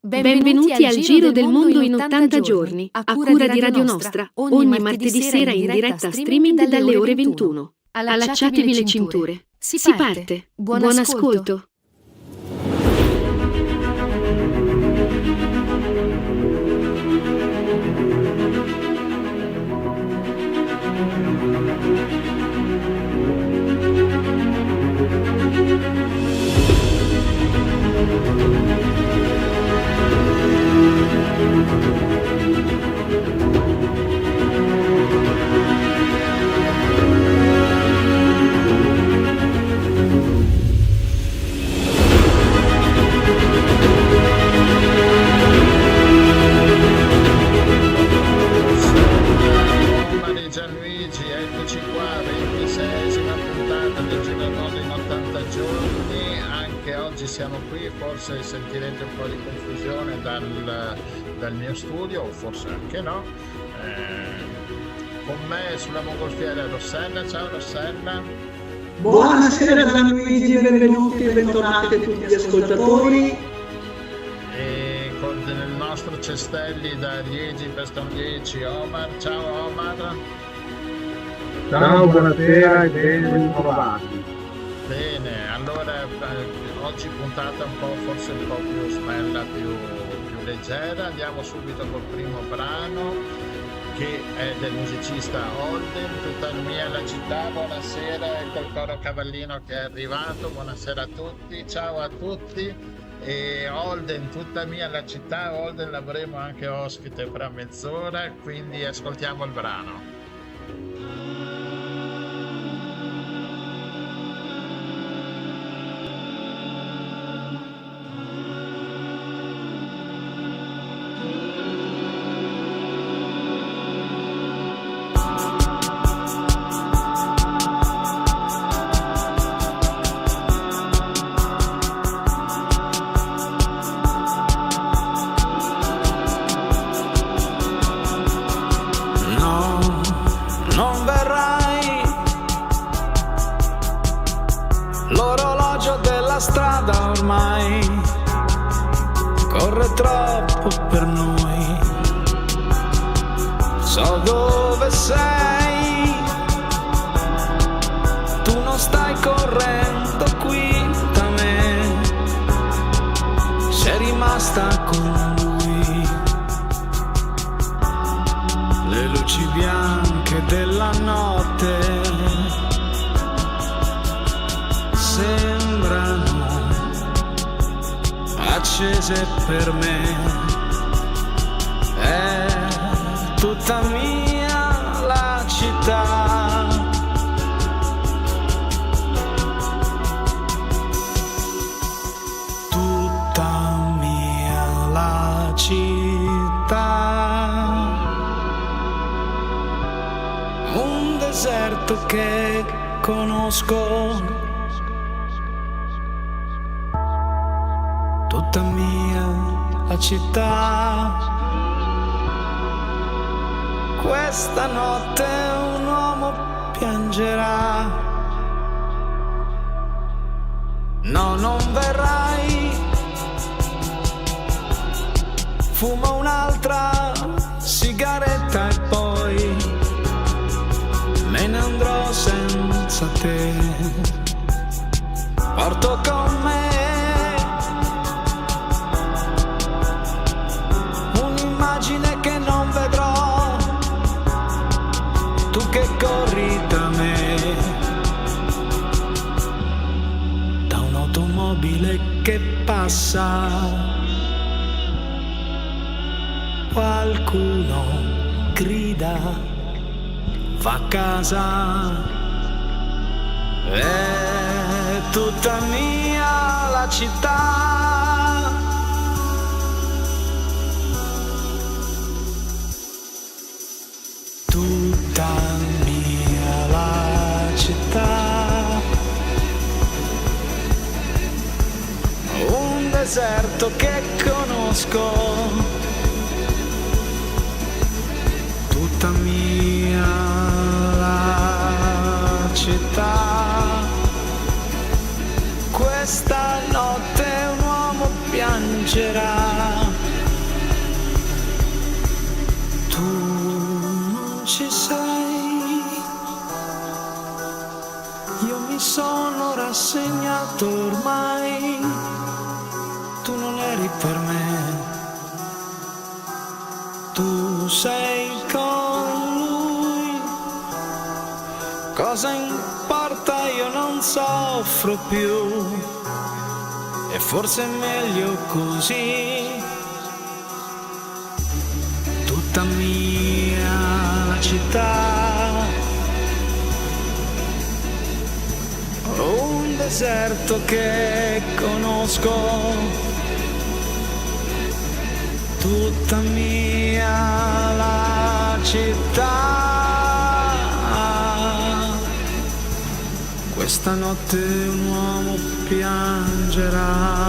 Benvenuti al Giro del Mondo in 80 giorni, a cura di Radio Nostra, ogni martedì sera in diretta streaming dalle ore 21. Allacciatevi le cinture. Si parte. Buon ascolto. Gianluigi, eccoci qua, 26esima puntata del Giro del Mondo in 80 giorni. Anche oggi siamo qui, forse sentirete un po' di confusione dal mio studio, o forse anche no. Con me sulla mongolfiera Rossella. Ciao Rossella. Buonasera Gianluigi, benvenuti e bentornati a tutti gli ascoltatori. E con il nostro Cestelli da Liegi, Peston 10, Omar. Ciao Omar. Ciao, buonasera e ben trovati. Bene, allora oggi puntata forse un po' più snella, più leggera. Andiamo subito col primo brano, che è del musicista Holden, Tutta mia la città. Buonasera, ecco il coro cavallino che è arrivato. Buonasera a tutti, ciao a tutti. E Holden, Tutta mia la città. Holden l'avremo anche ospite fra mezz'ora, quindi ascoltiamo il brano. L'orologio della strada ormai corre troppo per noi. So dove sei, tu non stai correndo qui da me, sei rimasta con lui. Le luci bianche della notte sembrano accese per me. È tutta mia la città. Tutta mia la città. Un deserto che conosco. Tutta mia la città. Questa notte un uomo piangerà. No, non verrai. Fumo un'altra sigaretta e poi me ne andrò senza te. Porto con me che non vedrò, tu che corri da me, da un'automobile che passa, qualcuno grida, va a casa, è tutta mia la città. Tutta mia la città, un deserto che conosco. Tutta mia la città, questa notte un uomo piangerà. io mi sono rassegnato ormai, tu non eri per me, tu sei con lui, cosa importa, io non soffro più, e forse è meglio così, tutta mia la città, un deserto che conosco, tutta mia la città. Questa notte un uomo piangerà.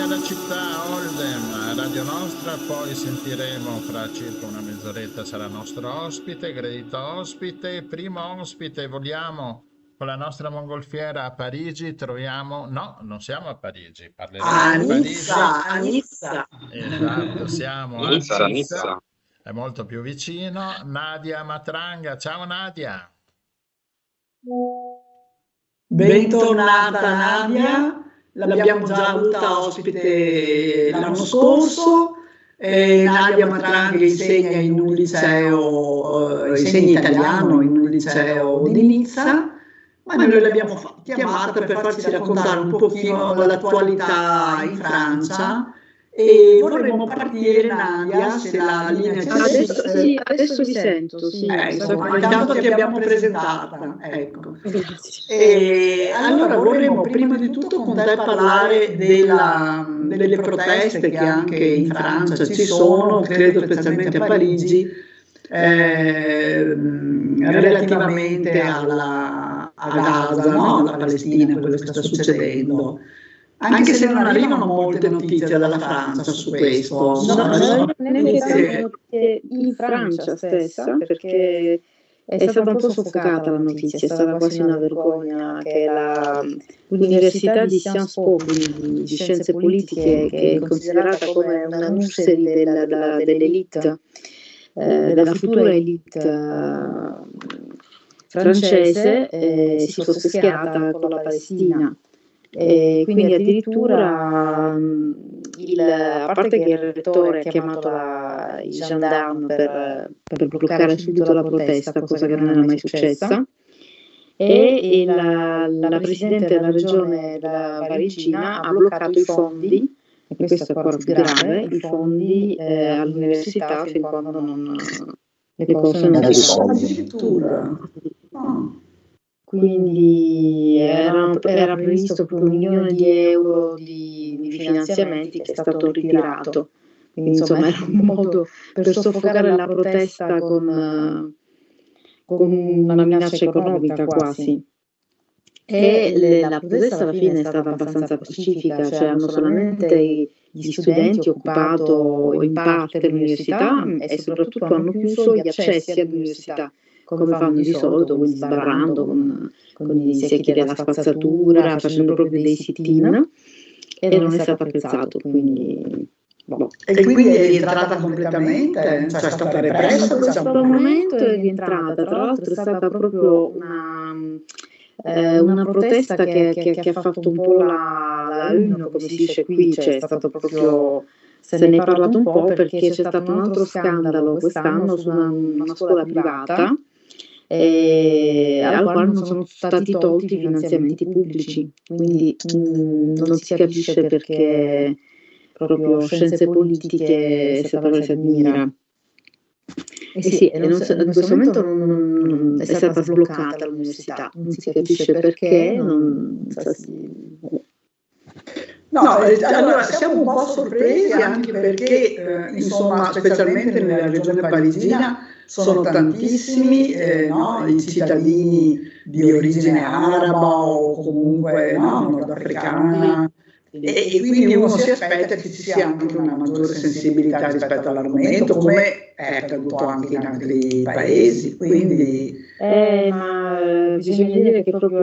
La città, Oldham, Radio Nostra, poi sentiremo fra circa una mezz'oretta, sarà nostro ospite, gradito ospite, primo ospite, vogliamo con la nostra mongolfiera a Parigi, troviamo, no, non siamo a Parigi, parleremo di Parigi. A Nizza. Esatto, siamo a Nizza, è molto più vicino, Nadia Matranga, ciao Nadia. Bentornata Nadia. L'abbiamo già avuta ospite l'anno scorso. Nadia Matranga insegna in un liceo, insegna italiano in un liceo di Nizza, ma noi l'abbiamo chiamata per farci raccontare un pochino l'attualità in Francia e vorremmo partire, Nadia, se la linea ci adesso vi sento. Sì, intanto ti abbiamo presentata. Ecco. E allora vorremmo prima di tutto con te parlare delle proteste che anche in Francia ci sono, credo specialmente a Parigi, relativamente a Gaza, no? Alla Palestina, quello che sta succedendo. Anche se non arrivano molte notizie dalla Francia su questo. In Francia stessa, perché è stata un po' soffocata la notizia, è stata quasi una vergogna che l'Università di Sciences Po, quindi di scienze politiche, che è considerata come una nursery dell'elite, della futura elite francese, si fosse schierata con la Palestina. E quindi addirittura a parte che il rettore ha chiamato i gendarmi per bloccare subito la protesta, cosa che non era mai successa, e la presidente della regione parigina ha bloccato i fondi, e questo è ancora più grave, i fondi all'università fin quando le cose non si sono. Addirittura. Quindi era previsto per 1 milione di euro di finanziamenti che è stato ritirato. Quindi insomma era un modo per soffocare la protesta con una minaccia economica quasi. E la protesta alla fine è stata abbastanza pacifica, cioè hanno solamente gli studenti occupato in parte l'università e soprattutto hanno chiuso gli accessi all'università, come fanno di solito, quindi sbarrando con i secchi della spazzatura, facendo proprio dei sit-in, e non è stato apprezzato, quindi... Boh. E quindi è rientrata completamente? Cioè è stata repressa? In questo momento è rientrata, tra l'altro è stata proprio una protesta che ha fatto un po' la une, come si dice qui, cioè è stato proprio... Se ne è parlato un po' perché c'è stato un altro scandalo quest'anno su una scuola privata al quale non sono stati tolti i finanziamenti pubblici, quindi non si capisce perché proprio scienze politiche è stata presa di mira. In questo momento è stata sbloccata l'università, non si capisce perché. No, allora siamo un po' sorpresi anche perché, insomma, specialmente nella regione parigina sono tantissimi no, i cittadini di origine araba o comunque no, nordafricana e quindi uno si aspetta che ci sia anche una maggiore sensibilità rispetto all'argomento, come è accaduto anche in altri paesi. Quindi ma bisogna dire che proprio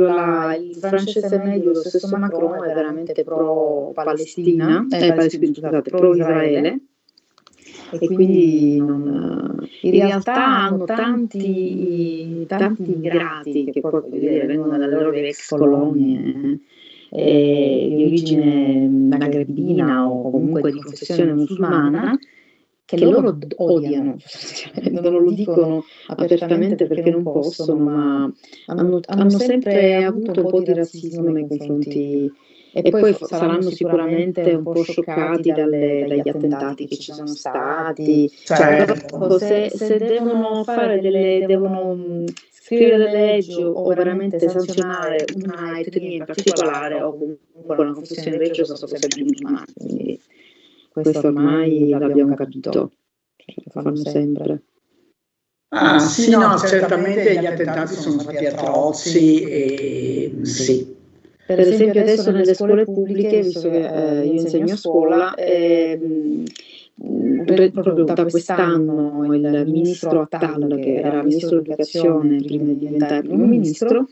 il francese medio, lo stesso Macron, è veramente pro-Palestina, scusate, pro-Israele, e quindi in realtà hanno tanti immigrati che poi vengono dalle loro ex colonie di origine magrebina o comunque di confessione musulmana, che loro odiano, non lo dicono apertamente perché non possono, ma hanno sempre avuto un po' di razzismo nei confronti, e poi saranno sicuramente un po' scioccati dagli attentati che ci sono stati. Però se devono devono scrivere delle leggi o veramente sanzionare una etnia in particolare o comunque una confessione religiosa, sono sempre i musulmani. Quindi questo ormai l'abbiamo capito, lo fanno sempre. Sì, no, certamente gli attentati sono stati atroci e sì. Per esempio adesso nelle scuole pubbliche, visto che io insegno a scuola, proprio da quest'anno il ministro Attal, che era ministro dell'educazione prima di diventare primo ministro,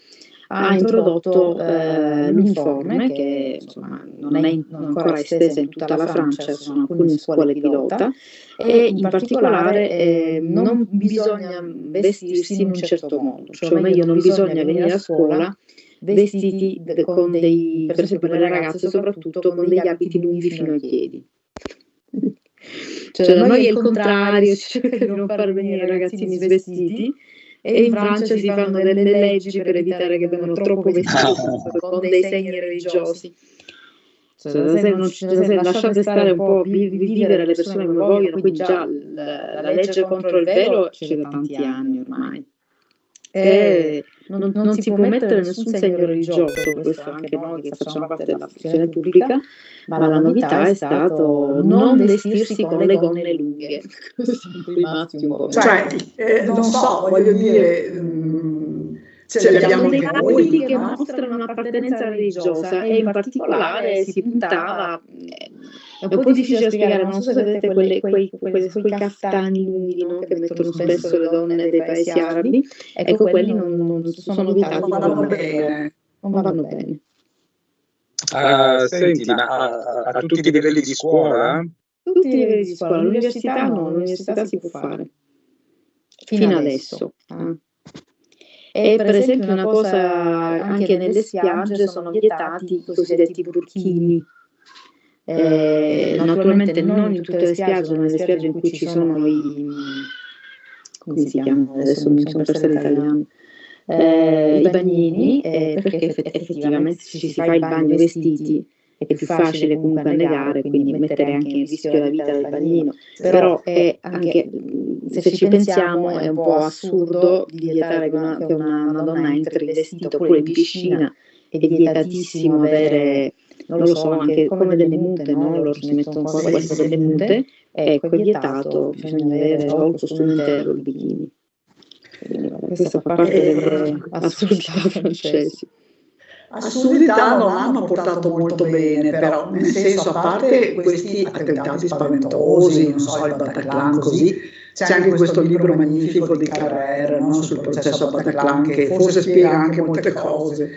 ha introdotto l'uniforme, che insomma, non è ancora estesa in tutta la Francia, sono alcune scuole pilota, e in particolare non bisogna vestirsi in un certo modo, cioè o meglio non bisogna venire a scuola vestiti con per esempio per le ragazze soprattutto, con degli abiti lunghi fino ai piedi. Cioè da noi è il contrario, si cerca di non far venire ragazzini svestiti, e in Francia si fanno delle leggi per evitare che vengano troppo vestiti con dei segni religiosi. Lasciate stare un po', vivere le persone come vogliono. Qui già la legge contro il velo c'è da tanti anni ormai. Non si può mettere nessun segno religioso, questo anche noi che facciamo parte della funzione pubblica, ma la novità è stato non vestirsi con le gonne lunghe. Cioè, non so, voglio dire, abbiamo dei abiti che mostrano un'appartenenza religiosa, e in particolare si puntava, è un po' difficile da spiegare, non so se vedete quei caftani lunghi, no, che mettono spesso le donne dei paesi arabi, ecco quelli non sono vietati, non vanno bene. Senti, ma a tutti i livelli di scuola? Tutti i livelli di scuola, l'università no, l'università si può fare, fino adesso. E per esempio una cosa, anche nelle spiagge sono vietati i cosiddetti burkini. Naturalmente non in tutte le spiagge, ma nelle spiagge in cui ci sono come si chiamano, adesso mi sono persa l'italiano, i bagnini, perché effettivamente se ci si fa il bagno vestiti è più facile comunque annegare, quindi mettere anche in rischio la vita del bagnino. Però è anche, se ci pensiamo, è un po' assurdo di vietare che una donna entri in vestito oppure in piscina. È vietatissimo avere, non lo so, anche come delle mute, no? Loro si mettono qua questo delle mute, ecco, è vietato, bisogna avere o il costume intero, il bikini. Questa fa parte delle assurdità francesi. Assurdità non hanno portato molto bene, però nel senso, a parte questi attentati spaventosi, non so, il Bataclan così, c'è anche questo libro magnifico di Carrère, no, sul processo a Bataclan, che forse spiega anche molte cose,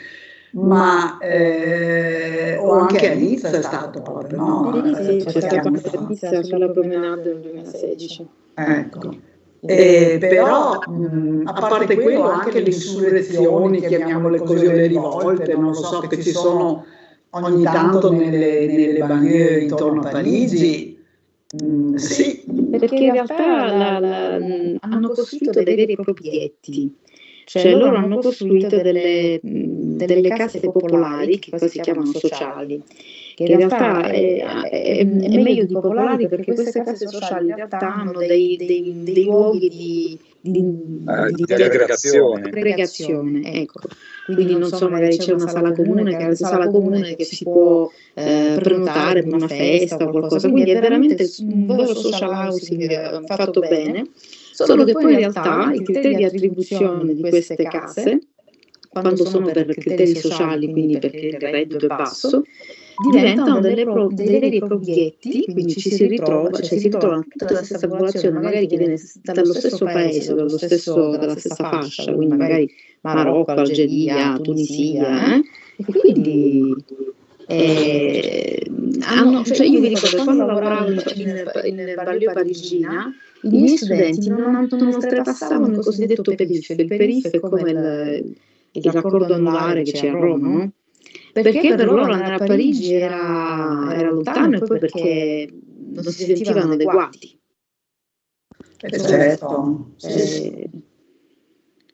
ma o anche a Nizza è stato proprio, no? Sì, c'è stato anche a Nizza sulla promenade nel 2016. Ecco. Però a parte quello, anche le insurrezioni, chiamiamole così, o le rivolte, non lo so, che ci sono ogni tanto nelle banlieue intorno a Parigi, sì. Perché in realtà hanno costruito dei veri e propri ghetti, cioè loro hanno costruito delle case popolari, che poi si chiamano sociali, che in realtà è meglio di popolari, perché queste case sociali in realtà hanno dei luoghi di aggregazione, ecco. Quindi non so, magari c'è una sala comune che si può prenotare per una festa o qualcosa, quindi è veramente un vero social housing fatto bene, solo che poi in realtà i criteri di attribuzione di queste case, quando sono per criteri sociali, quindi perché il reddito è basso, diventano dei veri e propri ghetti, quindi si ritrovano tutta la stessa popolazione, magari che viene dallo stesso paese, dalla stessa fascia, quindi magari Marocco, Algeria, Tunisia, e quindi cioè io mi ricordo quando lavoravo in banlieue parigina, i miei studenti non oltrepassavano il cosiddetto PERIF. Il PERIF è come il raccordo anulare che c'è a Roma, no? Perché per loro andare a Parigi era lontano, e poi perché non si sentivano adeguati. Certo.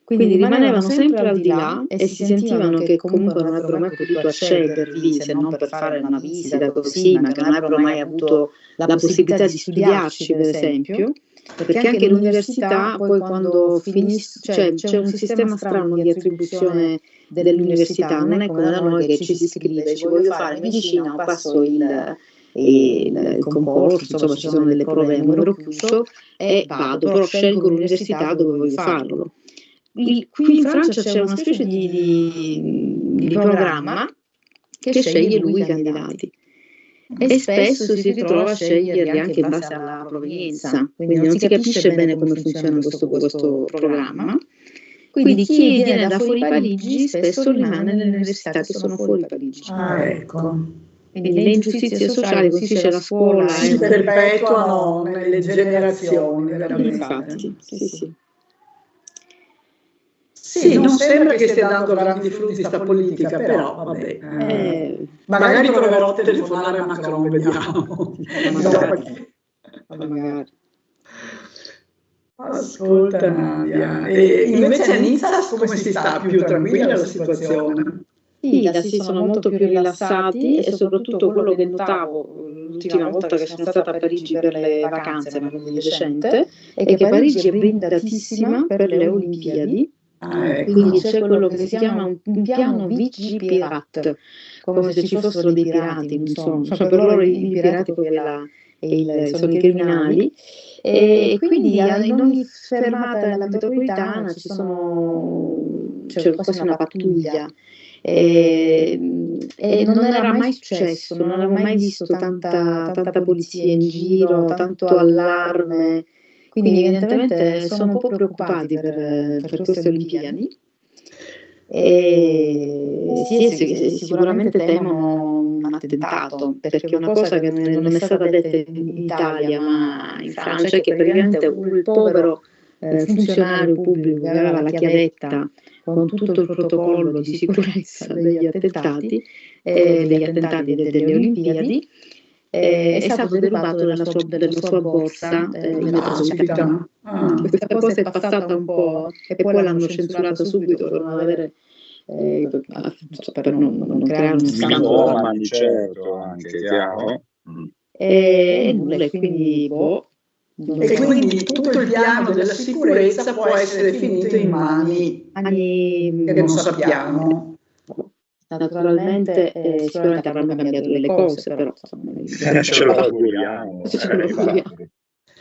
Quindi rimanevano sempre al di là e si sentivano che comunque non avrebbero mai potuto accedervi, se non per fare una visita così, ma che non avrebbero mai avuto la possibilità di studiarci, per esempio. Perché anche l'università, poi quando finisce, cioè c'è un sistema strano di attribuzione dell'università, non è come da noi che ci si iscrive, ci voglio fare medicina, passo il concorso, insomma ci sono delle prove a numero chiuso e vado, però scelgo l'università dove voglio farlo. Qui in Francia c'è una specie di programma che sceglie lui i candidati. E spesso si ritrova a sceglierli anche in base alla provenienza, quindi non si capisce bene come funziona questo programma. Quindi chi viene da fuori Parigi spesso rimane nelle università che sono fuori Parigi. Ecco. Quindi le ingiustizie sociali, così c'è la scuola, si perpetuano nelle generazioni, veramente. Infatti, sì. Sì, non sembra che stia dando grandi frutti sta politica, però vabbè. Magari proverò a telefonare a Macron, vediamo. Magari. Ascolta Nadia, e invece a Nizza come si sta? Più tranquilla la situazione? Sì, si sono molto più rilassati, e soprattutto quello che notavo l'ultima volta che sono stata a Parigi per le vacanze, ma quindi recente, è che Parigi è blindatissima per le Olimpiadi. Ecco. Quindi c'è quello che si chiama un piano VG Pirate, come se ci fossero dei pirati, non so, cioè per loro i pirati poi sono i criminali, e quindi in ogni fermata della metropolitana c'è quasi una pattuglia, e non era mai successo, non avevo mai visto tanta polizia in giro, tanto allarme. Quindi evidentemente sono un po' preoccupati per queste Olimpiadi, e sicuramente temono un attentato, perché una cosa che non è stata detta in Italia ma in Francia è che praticamente il povero funzionario pubblico che aveva la chiavetta con tutto il protocollo di sicurezza degli attentati delle Olimpiadi, è stato derubato della sua borsa in metropolitana. Questa cosa è passata un po' e poi l'hanno censurato subito per non avere per non creare uno scandalo. Ma di certo, anche chiaro. E quindi E quindi tutto il piano della sicurezza può essere finito in mani che non sappiamo. Naturalmente sicuramente avranno cambiato delle cose, però Ce lo auguriamo.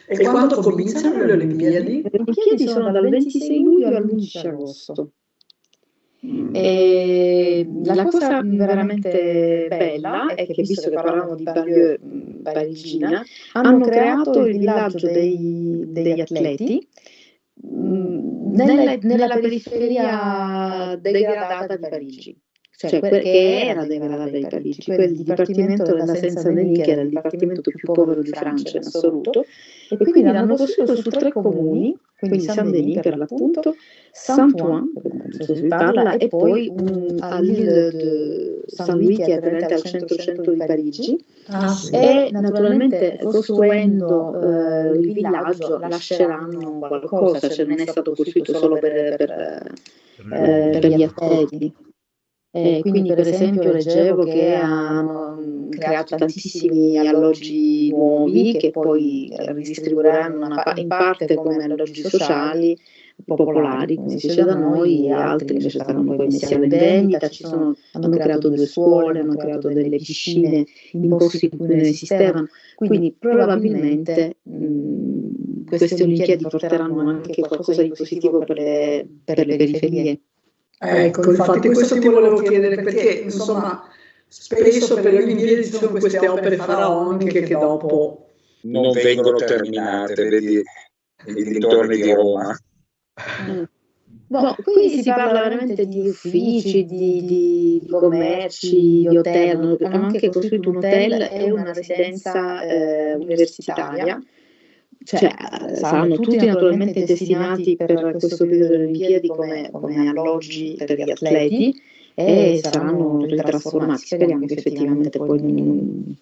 E quando cominciano le Olimpiadi? Le Olimpiadi sono dal 26 luglio all'11 agosto. E la cosa veramente bella è che, visto che parlavamo di banlieue parigina, hanno creato il villaggio degli atleti nella periferia degradata di Parigi. Cioè perché era degradata di Parigi, quel dipartimento della Seine-Saint-Denis, che era il dipartimento più povero di Francia in assoluto, e quindi l'hanno costruito su 3 comuni, quindi Saint-Denis per l'appunto, Saint-Ouen, non so se si parla, e poi a l'Île de Saint-Louis, che è aderente al centro di Parigi, e naturalmente costruendo il villaggio lasceranno qualcosa, cioè non è stato costruito solo per gli atleti. Quindi per esempio leggevo che hanno creato tantissimi alloggi nuovi che poi ridistribuiranno in parte come alloggi sociali popolari, come si dice da noi, e altri invece saranno poi messi alla vendita. Hanno creato 2 scuole, hanno creato delle piscine in posti in cui non esistevano, quindi probabilmente queste Olimpiadi porteranno anche qualcosa di positivo per le periferie. Ecco, infatti questo ti volevo chiedere, perché insomma spesso per le Olimpiadi ci sono queste opere faraoniche che dopo non vengono terminate, vedi i dintorni di Roma. Qui si parla veramente di uffici, di commerci, di hotel. Hanno anche costruito un hotel e una residenza universitaria. Saranno tutti naturalmente destinati per questo periodo delle Olimpiadi come alloggi per gli atleti e saranno ritrasformati. Speriamo che effettivamente poi non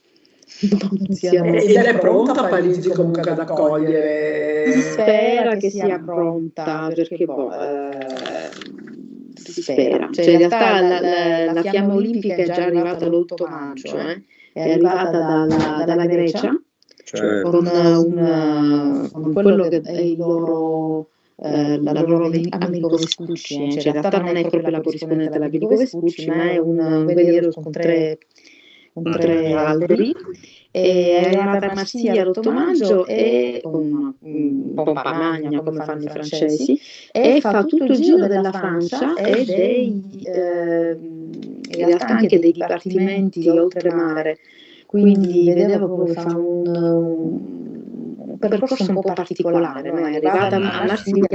siano... Ed è pronta Parigi comunque ad accogliere? Si spera che sia pronta, perché si spera. In realtà la fiamma olimpica è già arrivata l'8 maggio, è arrivata dalla Grecia. Con quello che è il loro amico Vespucci, in realtà non è proprio la corrispondente dell'amico Vespucci, ma è un veliero con tre alberi, è arrivata a Marsiglia l'8 maggio e con pompa magna come fanno i francesi, e fa tutto il giro della Francia e in realtà anche dei dipartimenti di oltremare. Quindi vedevo come fa un percorso un po' particolare, no? È arrivata a Marsiglia.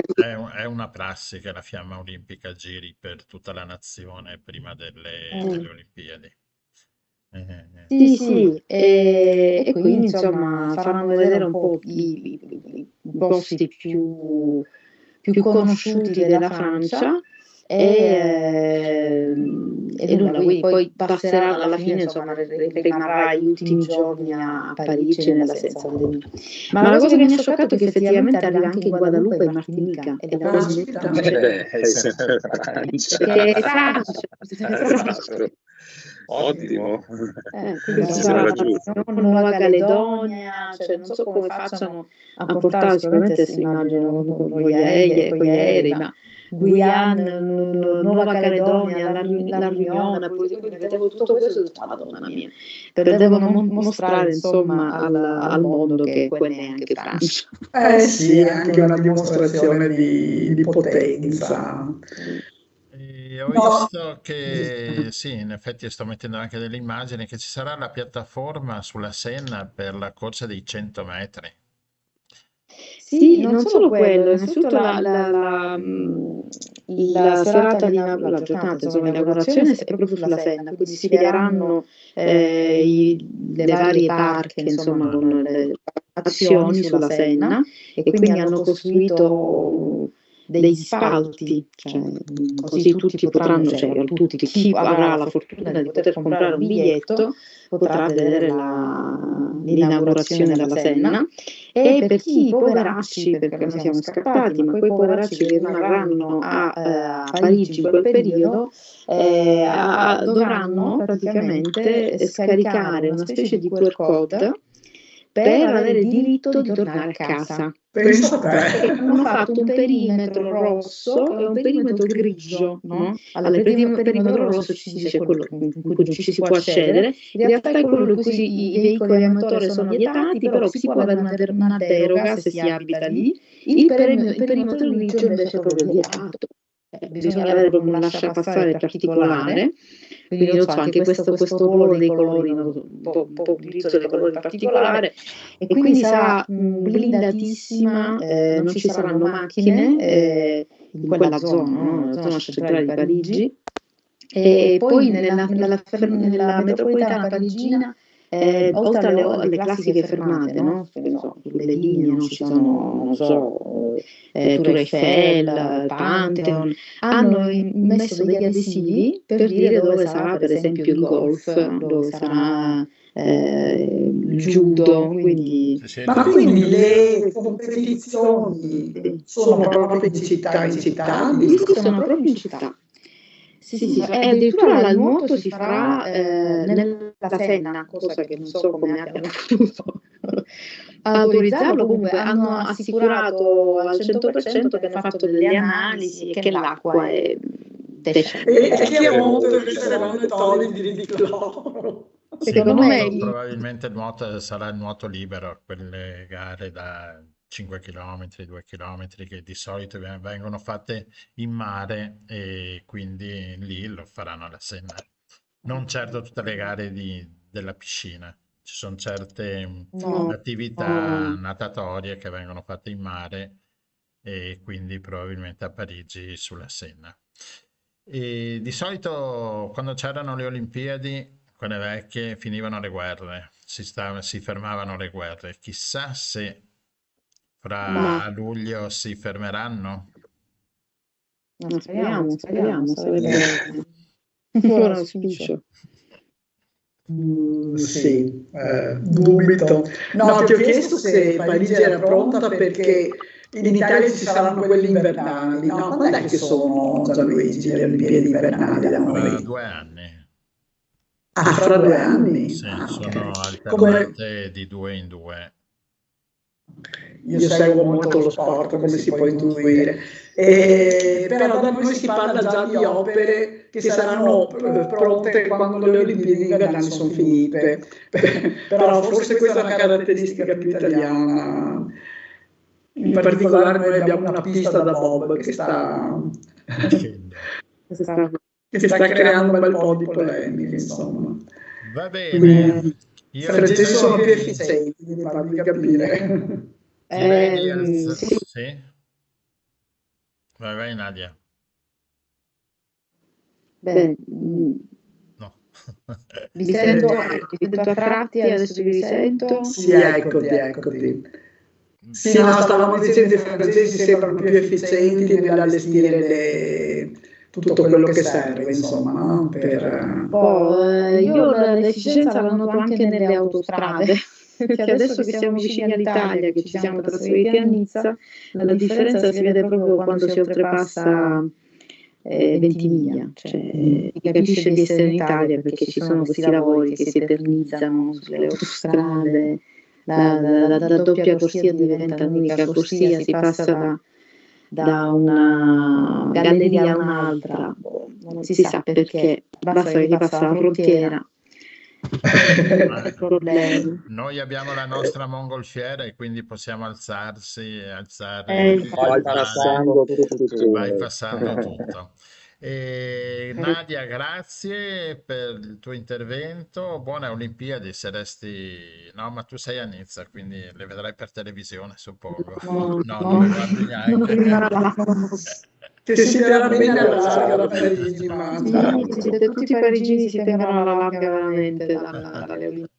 È una prassi che la fiamma olimpica giri per tutta la nazione prima delle Olimpiadi. Sì, e quindi insomma faranno vedere un po' i posti più conosciuti della Francia. E nulla, poi passerà alla fine, insomma, rimarrà gli ultimi giorni a Parigi senza pandemia. Ma la cosa che mi ha scioccato è che effettivamente arriva anche in Guadalupe e Martinica, ed è Francia. Ottimo. Quindi sarà Nuova Caledonia, non so come facciano a portare, sicuramente si immaginano con gli aerei, ma Guyana, Nuova Caledonia, la Riunione, poi vedevo tutto questo e ho detto, Madonna mia, devono mostrare insomma al mondo che quella è anche Francia. Sì, è anche una dimostrazione di potenza. Ho visto che sì, in effetti sto mettendo anche delle immagini, che ci sarà la piattaforma sulla Senna per la corsa dei 100 metri. Sì, non solo quello, innanzitutto la serata la giornata, insomma, l'inaugurazione è proprio sulla Senna, quindi si sfileranno le varie barche, insomma, con le azioni sulla Senna, e quindi hanno costruito degli spalti, così tutti potranno, chi avrà la fortuna di poter comprare un biglietto potrà vedere l'inaugurazione della Senna, e per chi poveracci, perché noi siamo scappati, ma quei poveracci che rimarranno a Parigi in quel periodo dovranno praticamente scaricare una specie di QR code per avere il diritto di tornare a casa. Penso a te. Hanno fatto un perimetro rosso e un perimetro grigio, no? Allora, il perimetro rosso ci dice quello in cui non ci si può accedere, in realtà è quello in cui i veicoli a motore sono vietati, però si può avere una deroga se si abita lì. Il perimetro grigio invece è proprio vietato. Bisogna avere proprio un lasciapassare particolare, quindi non so, anche questo ruolo dei colori, un po' l'utilizzo dei colori particolare, e quindi sarà blindatissima, non ci saranno macchine in quella zona, no? La zona centrale di Parigi, e poi nella metropolitana parigina, oltre alle classiche fermate, no? Sulle linee, no? Ci sono, non so, Tour Eiffel, Pantheon, hanno messo degli adesivi per dire dove sarà per esempio il golf, dove sarà il judo, quindi... Ma quindi le competizioni sono proprio di città in città? Sì, sono proprio in città. Sì. E addirittura il nuoto si farà nella la Senna, cosa che non so come abbiano potuto autorizzarlo. Comunque hanno assicurato al 100% che hanno fatto delle analisi e che l'acqua è decente. E che a monte saranno tolti di cloro. Secondo me probabilmente sarà il nuoto libero, quelle gare da 5 km, 2 km che di solito vengono fatte in mare e quindi lì lo faranno alla Senna. Non certo tutte le gare della piscina, ci sono certe attività natatorie che vengono fatte in mare e quindi probabilmente a Parigi sulla Senna. E di solito quando c'erano le Olimpiadi, quelle vecchie, finivano le guerre, si fermavano le guerre. Chissà se fra luglio si fermeranno. Speriamo, sarebbe un buon auspicio. Sì, dubito. No, ti ho chiesto se Parigi era pronta perché in Italia ci saranno quelli invernali. No, quando è che sono, Gianluigi, le Olimpiadi invernali da noi? 2 anni. Fra 2 anni? Sì, sono alternate di 2 in 2. Io seguo molto lo sport, come si può intuire, però da noi si parla già di opere che saranno pronte quando le Olimpiadi invernali sono finite, però forse questa è una caratteristica più italiana. In particolare noi abbiamo una pista da bob che sta creando un bel po' di polemiche, insomma. Va bene. I francesi sono più efficienti, mi pare di capire. Sì. Vai Nadia. Beh, no. Vi sento a tratti, adesso vi sento. Sì, eccoti. Sì, no, stavamo dicendo che i francesi sembrano più efficienti nell'allestire tutto quello che serve, insomma, no? Io l'efficienza la noto anche nelle autostrade, perché adesso che siamo vicini all'Italia, che ci siamo trasferiti a Nizza, la differenza si vede proprio quando si oltrepassa Ventimiglia, cioè si capisce di essere in Italia perché ci sono questi lavori che si eternizzano sulle autostrade, la doppia corsia diventa un'unica corsia, si passa da una galleria a un'altra, non si sa perché, basta che passa la frontiera. Noi abbiamo la nostra mongolfiera e quindi possiamo alzare vai passando tutto. Nadia, grazie per il tuo intervento, buone Olimpiadi, no, ma tu sei a Nizza, quindi le vedrai per televisione, suppongo. No, non le guardi neanche. Che si terrà bene alla larga da Parigi, ma tutti i parigini si tengono alla larga veramente dalle Olimpiadi.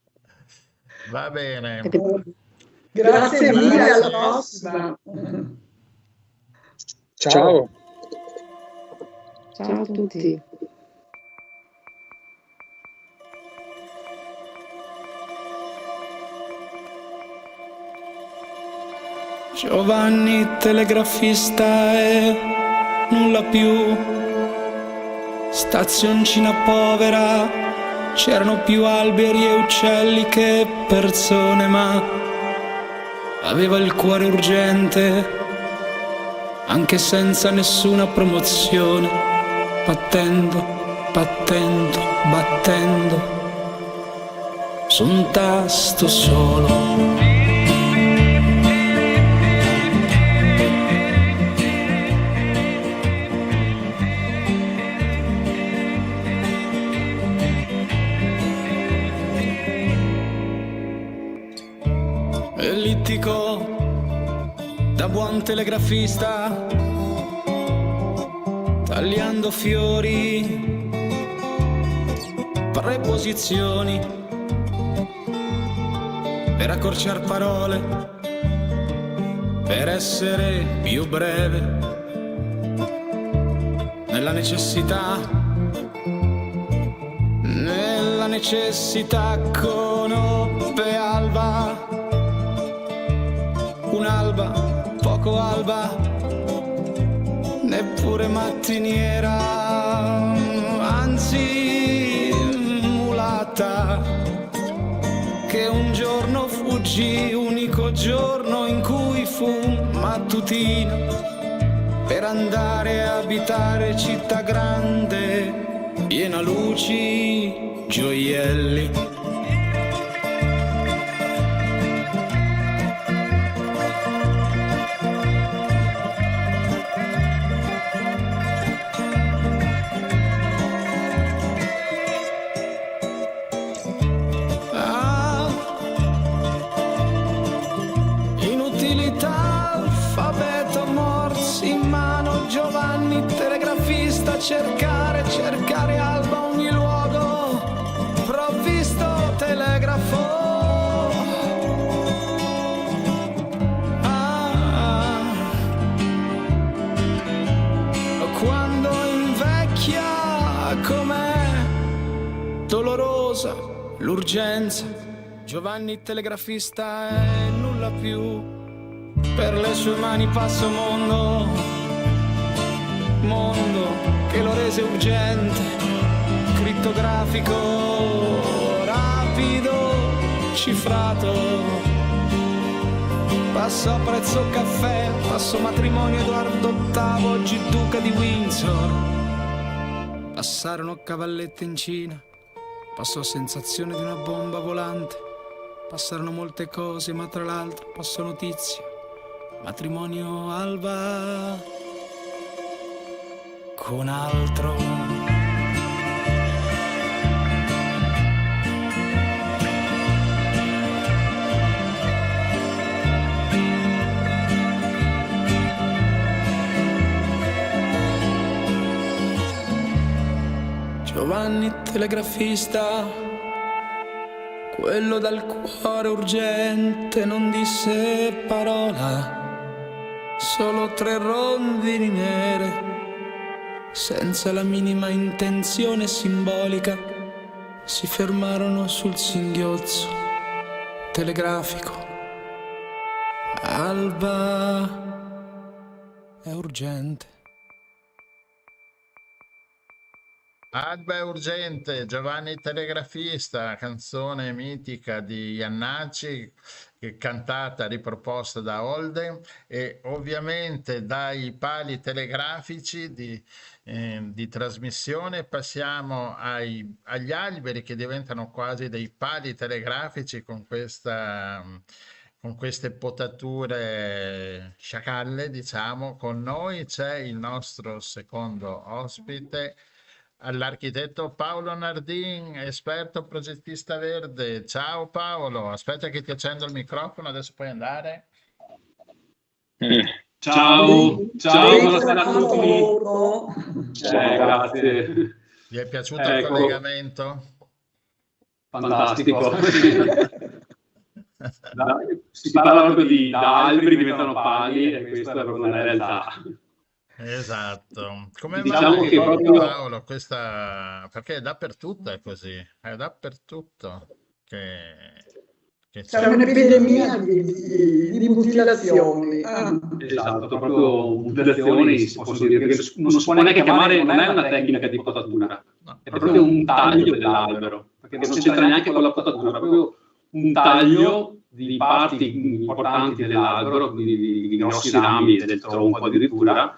Va bene. Grazie mille, alla prossima. Ciao. Ciao a tutti. Giovanni telegrafista e nulla più, stazioncina povera, c'erano più alberi e uccelli che persone, ma aveva il cuore urgente, anche senza nessuna promozione, battendo su un tasto solo. Ellittico da buon telegrafista, tagliando fiori, preposizioni, per accorciar parole, per essere più breve, nella necessità conobbe Alba, un'alba poco alba, neppure mattiniera, anzi mulatta città che un giorno fuggì, unico giorno in cui fu mattutina, per andare a abitare città grande, piena luci, gioielli. Cercare Alba ogni luogo, provvisto telegrafo. Quando invecchia com'è dolorosa l'urgenza, Giovanni telegrafista è nulla più, per le sue mani passa mondo che lo rese urgente, crittografico, rapido, cifrato. Passo a prezzo caffè, passo matrimonio Edoardo VIII, oggi duca di Windsor. Passarono cavallette in Cina, passò sensazione di una bomba volante. Passarono molte cose, ma tra l'altro passò notizie, matrimonio Alba con altro. Giovanni telegrafista, quello dal cuore urgente, non disse parola, solo 3 rondini nere, senza la minima intenzione simbolica, si fermarono sul singhiozzo telegrafico. Alba è urgente. Alba è urgente, Giovanni telegrafista, canzone mitica di Jannacci, cantata, riproposta da Holden, e ovviamente dai pali telegrafici di trasmissione passiamo agli alberi, che diventano quasi dei pali telegrafici con queste potature sciacalle, diciamo. Con noi c'è il nostro secondo ospite, all'architetto Paolo Nardin, esperto progettista verde. Ciao Paolo, aspetta che ti accendo il microfono, adesso puoi andare. Ciao, buonasera a tutti. Grazie. Vi è piaciuto il collegamento? Fantastico. Si parla proprio da alberi diventano pali, e questa è proprio una realtà. Esatto. Come diciamo mai, che proprio... Paolo, perché dappertutto è così, è dappertutto che c'è un'epidemia di mutilazioni. Esatto, proprio mutilazioni, si possono dire, perché non si può neanche chiamare, non è una tecnica di potatura, no, è proprio un taglio dell'albero, perché non c'entra neanche con la potatura, è proprio un taglio di parti importanti dell'albero, di grossi rami del tronco addirittura,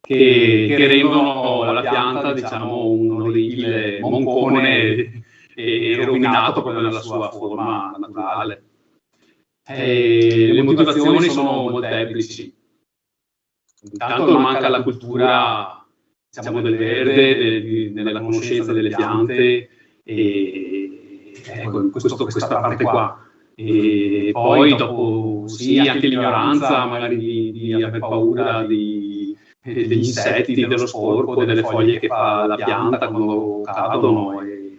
che rendono la pianta, diciamo, un orribile moncone e rovinato proprio nella sua forma naturale. Le motivazioni sono molteplici. Intanto manca la cultura, diciamo, del verde, della conoscenza delle piante, e ecco, questa parte qua. E poi dopo sì, anche l'ignoranza magari di aver paura degli insetti, dello sporco, delle foglie che fa la pianta quando cadono, e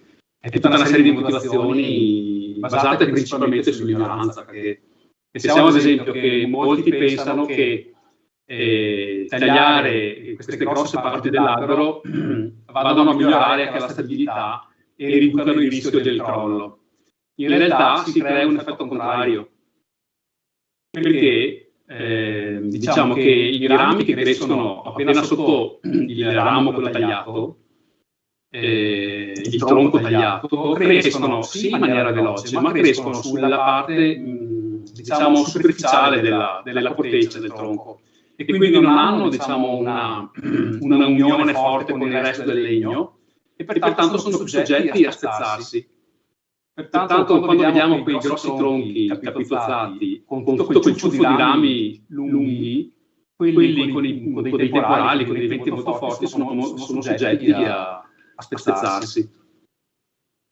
tutta una serie di motivazioni basate principalmente sull'ignoranza, perché pensiamo ad esempio che molti pensano che tagliare queste grosse parti dell'albero vadano a migliorare anche la stabilità e riducano il rischio del crollo. In realtà si crea un effetto contrario, perché diciamo che i rami che crescono appena sotto il ramo quello tagliato il tronco tagliato, crescono sì in maniera veloce, ma crescono sulla parte diciamo superficiale della corteccia del tronco, e quindi non hanno diciamo una unione forte con il resto del legno, e pertanto sono più soggetti a spezzarsi. Pertanto quando vediamo quei grossi tronchi capitozzati con tutto quel ciuffo di rami lunghi, quelli con dei temporali, con dei venti molto forti, sono soggetti a spezzarsi.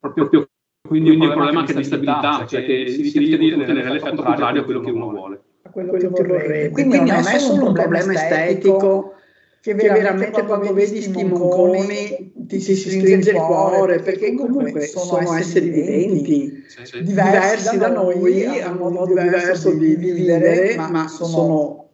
Proprio quindi un problema anche di stabilità, cioè che si rischia di ottenere l'effetto contrario a quello che uno vuole. Quello che vorrebbe. Quindi non è solo un problema estetico, che veramente quando vedi sti monconi ti si stringe il cuore, perché comunque sono esseri viventi, diversi da noi, hanno un modo diverso di vivere, ma sono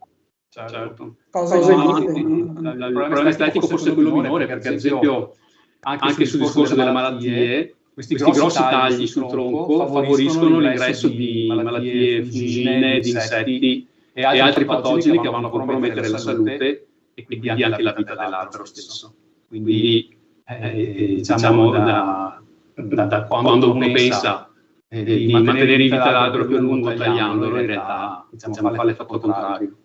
cose viventi. Il problema estetico forse è quello minore, perché ad esempio anche sul discorso delle malattie, questi grossi tagli sul tronco favoriscono l'ingresso di malattie fungine, di insetti e altri patogeni che vanno a compromettere la salute e quindi anche la vita dell'albero stesso. Quindi diciamo da quando uno pensa di mantenere in vita l'albero più a lungo tagliandolo, in realtà diciamo, fa l'effetto contrario.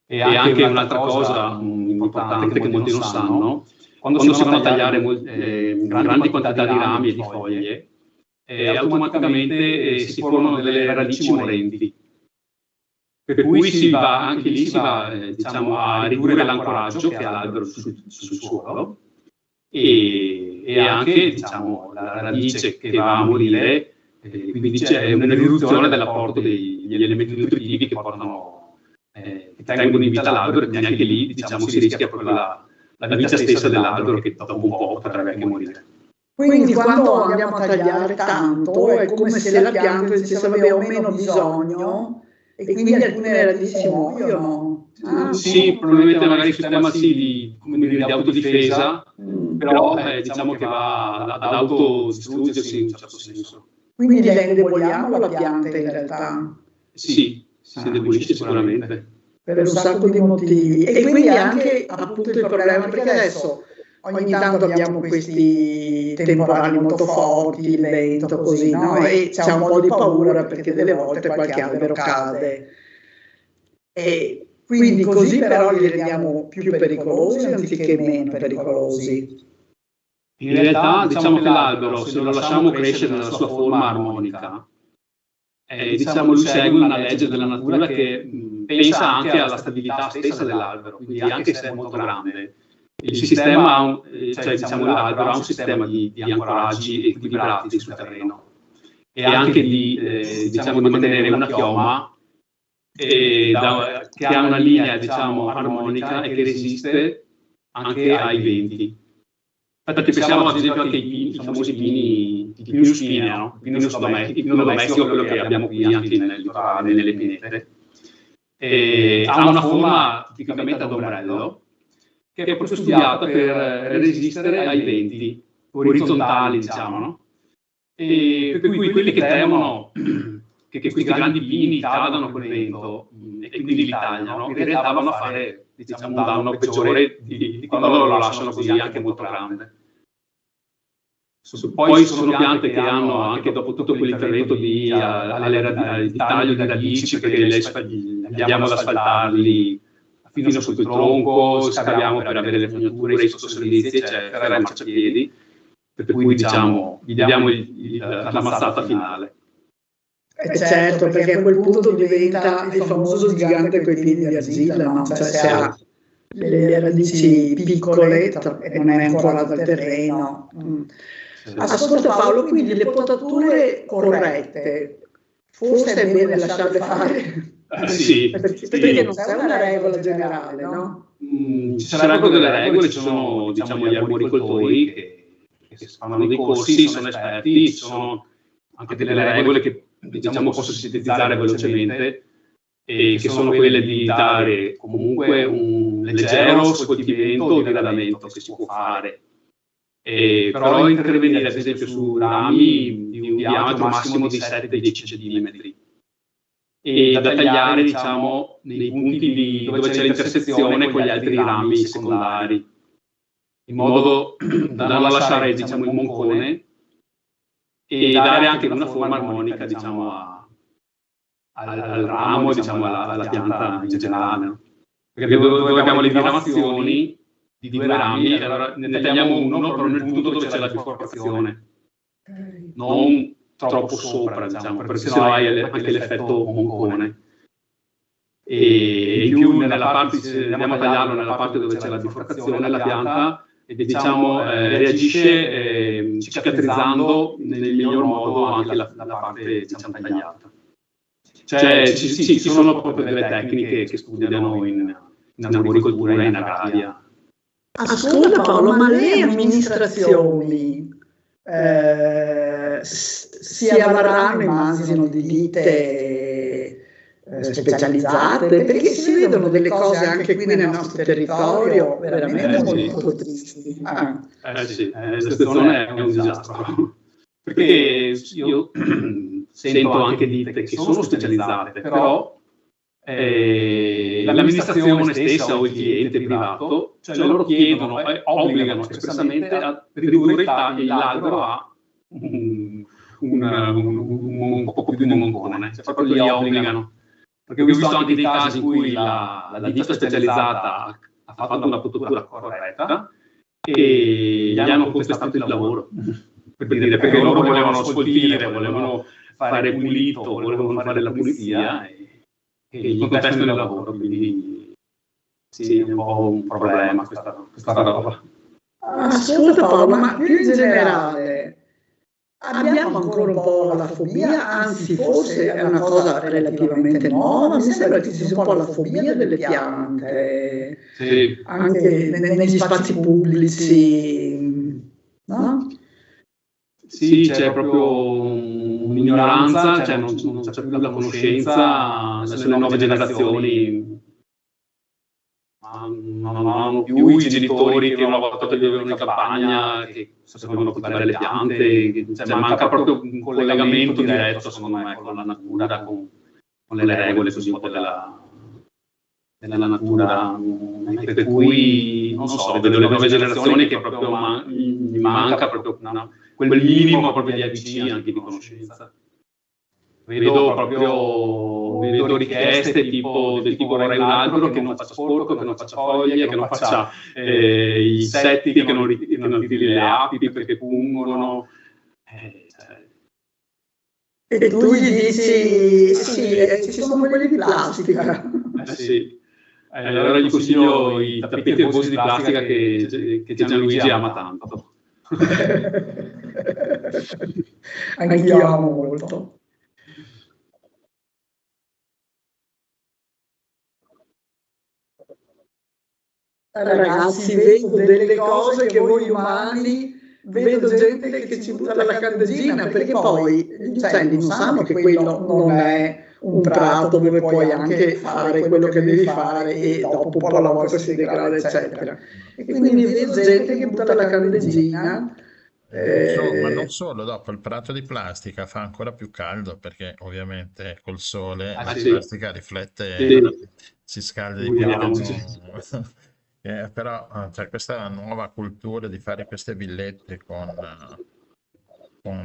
E anche un'altra cosa importante che molti non sanno: quando si vanno a tagliare grandi quantità di rami e di foglie, automaticamente si formano delle radici morenti. Per cui si va diciamo, a ridurre l'ancoraggio che ha l'albero sul suolo, e anche diciamo, la radice che va a morire, quindi c'è una riduzione dell'apporto degli elementi nutritivi che tengono in vita l'albero, e quindi anche lì diciamo, si rischia proprio la vita stessa dell'albero, che dopo un po' potrebbe anche morire. Quindi quando andiamo a tagliare tanto è come se la pianta dicesse vabbè, ho meno bisogno, e quindi alcune radici muoiono. Sì, probabilmente magari il sistema di autodifesa, però diciamo che va ad autodistruggersi in un certo senso. Quindi la indeboliamo la pianta in realtà? Sì, si indebolisce sicuramente. Per un sacco di motivi. E quindi anche appunto il problema, perché adesso ogni tanto abbiamo questi temporali molto forti, il vento, così, no? E c'è un po' di paura perché delle volte qualche albero cade. E quindi così però li rendiamo più pericolosi anziché meno pericolosi. In realtà diciamo che l'albero, se lo lasciamo crescere nella sua forma armonica, diciamo lui segue una legge della natura che pensa anche alla stabilità stessa dell'albero, quindi anche se è molto grande. Il sistema, cioè diciamo l'albero ha un sistema di ancoraggi equilibrati sul terreno, e anche diciamo, di mantenere una chioma che ha una linea diciamo, armonica e che resiste anche ai venti. Infatti pensiamo ad esempio anche ai famosi pini di Pinus pinea, no? Il pino domestico, quello che abbiamo qui anche nel litorale, nelle pinete. Ha una forma tipicamente ad ombrello, che è proprio studiata per resistere ai venti orizzontali, diciamo, no? E per cui quelli che temono che questi grandi pini cadano col vento e quindi li tagliano, in realtà vanno a fare diciamo, un danno peggiore di quando lo lasciano così anche molto grande. Poi sono piante che hanno, anche dopo tutto quell'intervento di taglio di radici, perché andiamo ad asfaltarli fino sotto il tronco, scaviamo per avere le fognature, i sottoservizi, eccetera, i marciapiedi, per cui diciamo, gli diamo la mazzata finale. Certo, perché a quel punto diventa il famoso gigante coi piedi di argilla, no? Cioè se ha le radici piccole e non è ancora dal terreno. Ascolta Paolo, quindi le potature corrette, forse è bene lasciarle fare? Sì, perché non c'è una regola generale, no? Ci sarebbero delle regole, ci sono diciamo, gli arboricoltori che fanno dei corsi, sono esperti, ci sono anche delle regole che diciamo posso sintetizzare velocemente, e che sono quelle di dare comunque un leggero scolpimento o diradamento che si può fare, però intervenire ad esempio su rami di un diametro massimo di 7-10 cm, e da tagliare diciamo nei punti dove c'è l'intersezione con gli altri rami secondari, in modo da non lasciare, diciamo, il moncone e dare anche una forma armonica, diciamo, al ramo, diciamo, alla pianta in generale, no? Perché dove abbiamo le diramazioni di 2 rami, allora ne tagliamo uno però nel punto dove c'è la biforcazione, non troppo sopra, diciamo, perché sennò hai anche l'effetto moncone. E in più andiamo a tagliarlo nella parte dove c'è la biforcazione, la pianta, e diciamo reagisce cicatrizzando nel miglior modo anche la parte, diciamo, tagliata. Cioè ci sono proprio delle tecniche che studiano in arboricoltura e in agraria. Ascolta Paolo, ma le amministrazioni si avranno, immagino, di ditte specializzate, perché si vedono delle cose anche qui nel nostro territorio veramente molto tristi. Sì, la situazione è un disastro, perché io sento anche ditte che sono specializzate, però l'amministrazione stessa o il cliente privato, cioè loro chiedono e obbligano espressamente a ridurre l'albero a un po' più di moncone, cioè proprio li obbligano. Perché ho visto anche dei casi in cui la ditta specializzata ha fatto una pottura corretta e gli hanno contestato il lavoro, perché loro volevano sfoltire, volevano fare pulito, volevano fare la pulizia e gli contestano il lavoro, quindi sì, è un po' un problema questa roba. Ascolta Paolo, ma più in generale abbiamo ancora un po' la fobia, anzi forse è una cosa relativamente nuova, mi sembra che ci sia un po' la fobia delle piante, sì, anche negli spazi pubblici, no? Sì, c'è proprio un'ignoranza, cioè non c'è più la conoscenza, le nuove generazioni non hanno più i genitori che una volta che vivevano in campagna, che sapevano coltivare le piante, cioè manca proprio un collegamento diretto, secondo me, con la natura, con le regole così un po' della natura, per cui non so, vedo le nuove generazioni che proprio gli manca proprio quel minimo proprio di ABC, anche di conoscenza. Vedo richieste del tipo vorrei un albero che non faccia sporco, che non faccia foglie, che non faccia i insetti, che non tiri le api perché pungono. E tu gli dici, sì, ci sono quelli di plastica. Sì. Allora gli consiglio i tappeti erbosi di plastica che Gianluigi ama tanto. Anch'io amo molto. Ragazzi, vedo delle cose che voi umani, vedo gente che ci butta la candeggina, perché poi gli uccelli non sanno che quello non è un prato dove puoi anche fare quello che devi fare e dopo un po' la volta si degrada, eccetera. E quindi vedo gente che butta la candeggina. Ma non solo, dopo il prato di plastica fa ancora più caldo perché ovviamente col sole la plastica riflette, si scalda di più. Però c'è questa nuova cultura di fare queste villette con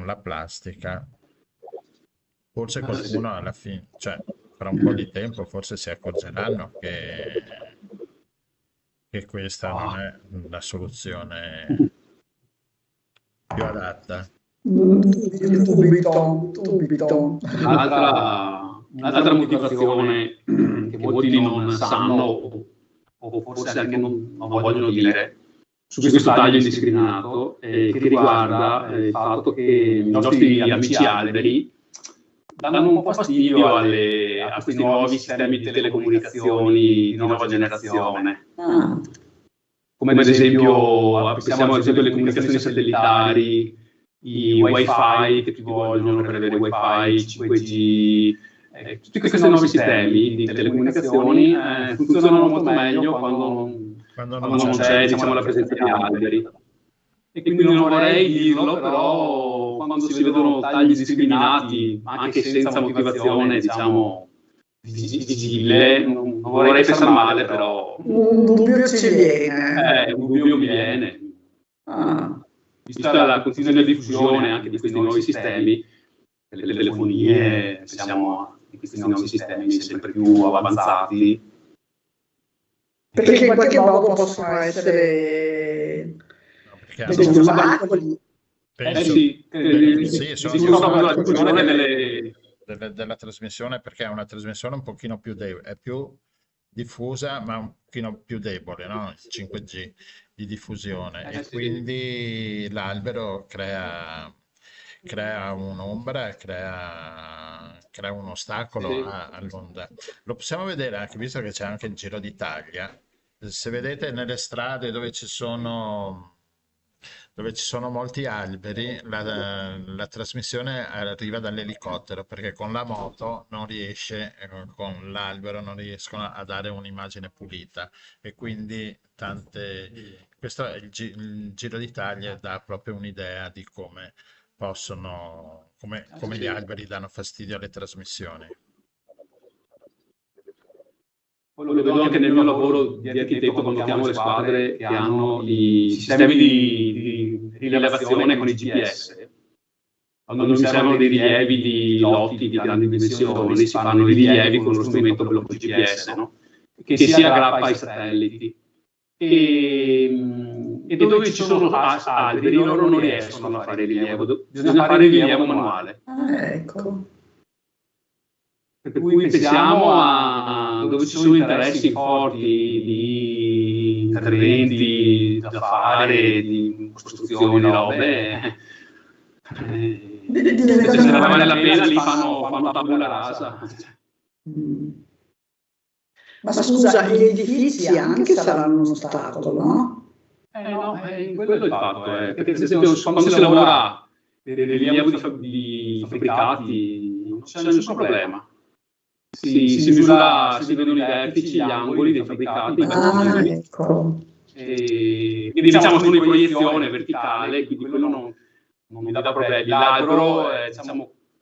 la plastica. Forse qualcuno alla fine, cioè fra un po' di tempo forse si accorgeranno che questa non è la soluzione più adatta. Subito. Un'altra motivazione che molti non sanno o forse anche non vogliono dire su questo taglio indiscriminato, che riguarda il fatto che i nostri amici alberi danno un po' fastidio a questi nuovi sistemi di telecomunicazioni di nuova generazione. Come ad esempio, pensiamo ad esempio alle comunicazioni satellitari, i wifi che tutti vogliono per avere wifi, 5G, tutti questi nuovi sistemi di telecomunicazioni funzionano molto meglio quando non c'è, diciamo, la presenza di alberi. E quindi non vorrei dirlo, però quando si vedono tagli discriminati, anche senza motivazione, diciamo, visibile, non vorrei pensare male, però un dubbio ci viene. Un dubbio mi viene. Vista la continua diffusione anche di questi nuovi sistemi, delle telefonie, pensiamo di questi nuovi sistemi sempre più avanzati. Perché in qualche modo possono essere degli ostacoli. Sono della trasmissione, perché è una trasmissione un pochino più è più diffusa ma un pochino più debole, no? Il 5G di diffusione, e quindi l'albero crea un'ombra, crea un ostacolo all'onda. Lo possiamo vedere anche, visto che c'è anche il Giro d'Italia, se vedete nelle strade dove ci sono molti alberi, la trasmissione arriva dall'elicottero, perché con la moto non riesce, con l'albero non riescono a dare un'immagine pulita, e quindi questo è il Giro d'Italia, dà proprio un'idea di come gli alberi danno fastidio alle trasmissioni. Lo vedo anche nel mio lavoro di architetto, quando chiamo le squadre che hanno i sistemi di rilevazione con i GPS. Quando mi servono dei rilievi di lotti di grandi dimensioni, si fanno i rilievi con uno strumento quello con GPS, no? Che si aggrappa ai satelliti. E dove ci sono alberi, loro non riescono a fare il rilievo, bisogna fare il rilievo manuale. Ecco. Per cui pensiamo a dove ci sono interessi forti di interventi da fare, di costruzioni, robe, se ne vale la pena, lì fanno tabula rasa. Ma scusa, gli edifici anche saranno un ostacolo, no? No, quello è il fatto, perché ad esempio quando si lavora del rilievo di fabbricati non c'è nessun problema. Si vedono i vertici, gli angoli dei fabbricati. Ecco. E diciamo sono di proiezione verticale, quindi quello non mi dà problemi. L'albero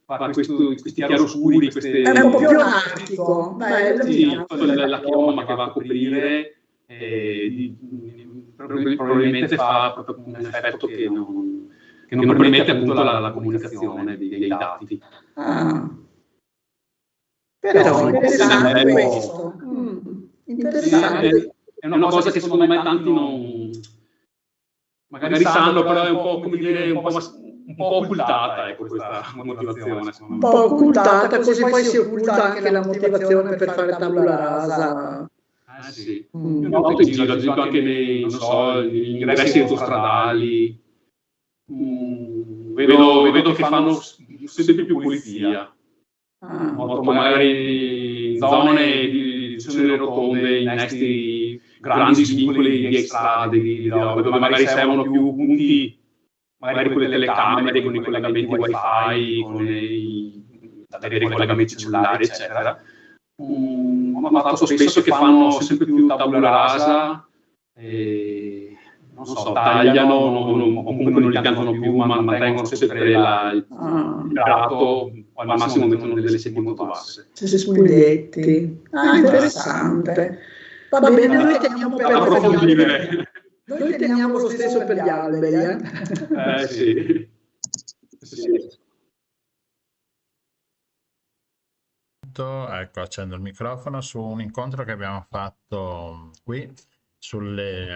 fa questi chiaroscuri, è un po' più anarchico. La chioma che va a coprire probabilmente fa proprio un effetto che non permette appunto la comunicazione dei dati. Però interessante questo. Interessante. È una cosa che secondo me tanti magari sanno, però è un po', come dire, un po' occultata, ecco, questa motivazione. Un po' occultata, così poi si occulta anche la motivazione per fare tabula rasa. Sì. Io noto in giro, ad esempio, anche nei, negli ingressi autostradali, vedo che fanno sempre più pulizia. Noto magari in zone di zone rotonde, innesti grandi svincoli di strade, dove magari servono più punti, magari con le telecamere, con i collegamenti wifi, con i collegamenti cellulari, eccetera. Ho notato spesso che fanno sempre più tabula rasa, non so, tagliano, o comunque non li piantano più, ma mantengono sempre il prato, o al massimo mettono delle siepi molto basse. Spuglietti. Interessante. Va bene, noi teniamo per approfondire. Noi teniamo lo stesso per gli alberi, sì. Ecco, accendo il microfono su un incontro che abbiamo fatto qui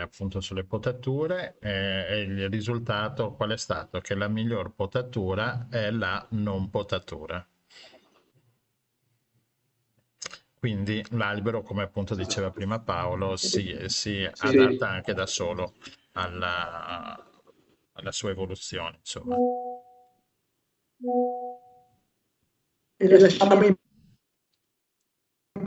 appunto sulle potature, e il risultato qual è stato? Che la miglior potatura è la non potatura. Quindi l'albero, come appunto diceva prima Paolo, si adatta anche da solo alla sua evoluzione, insomma. E lasciamo in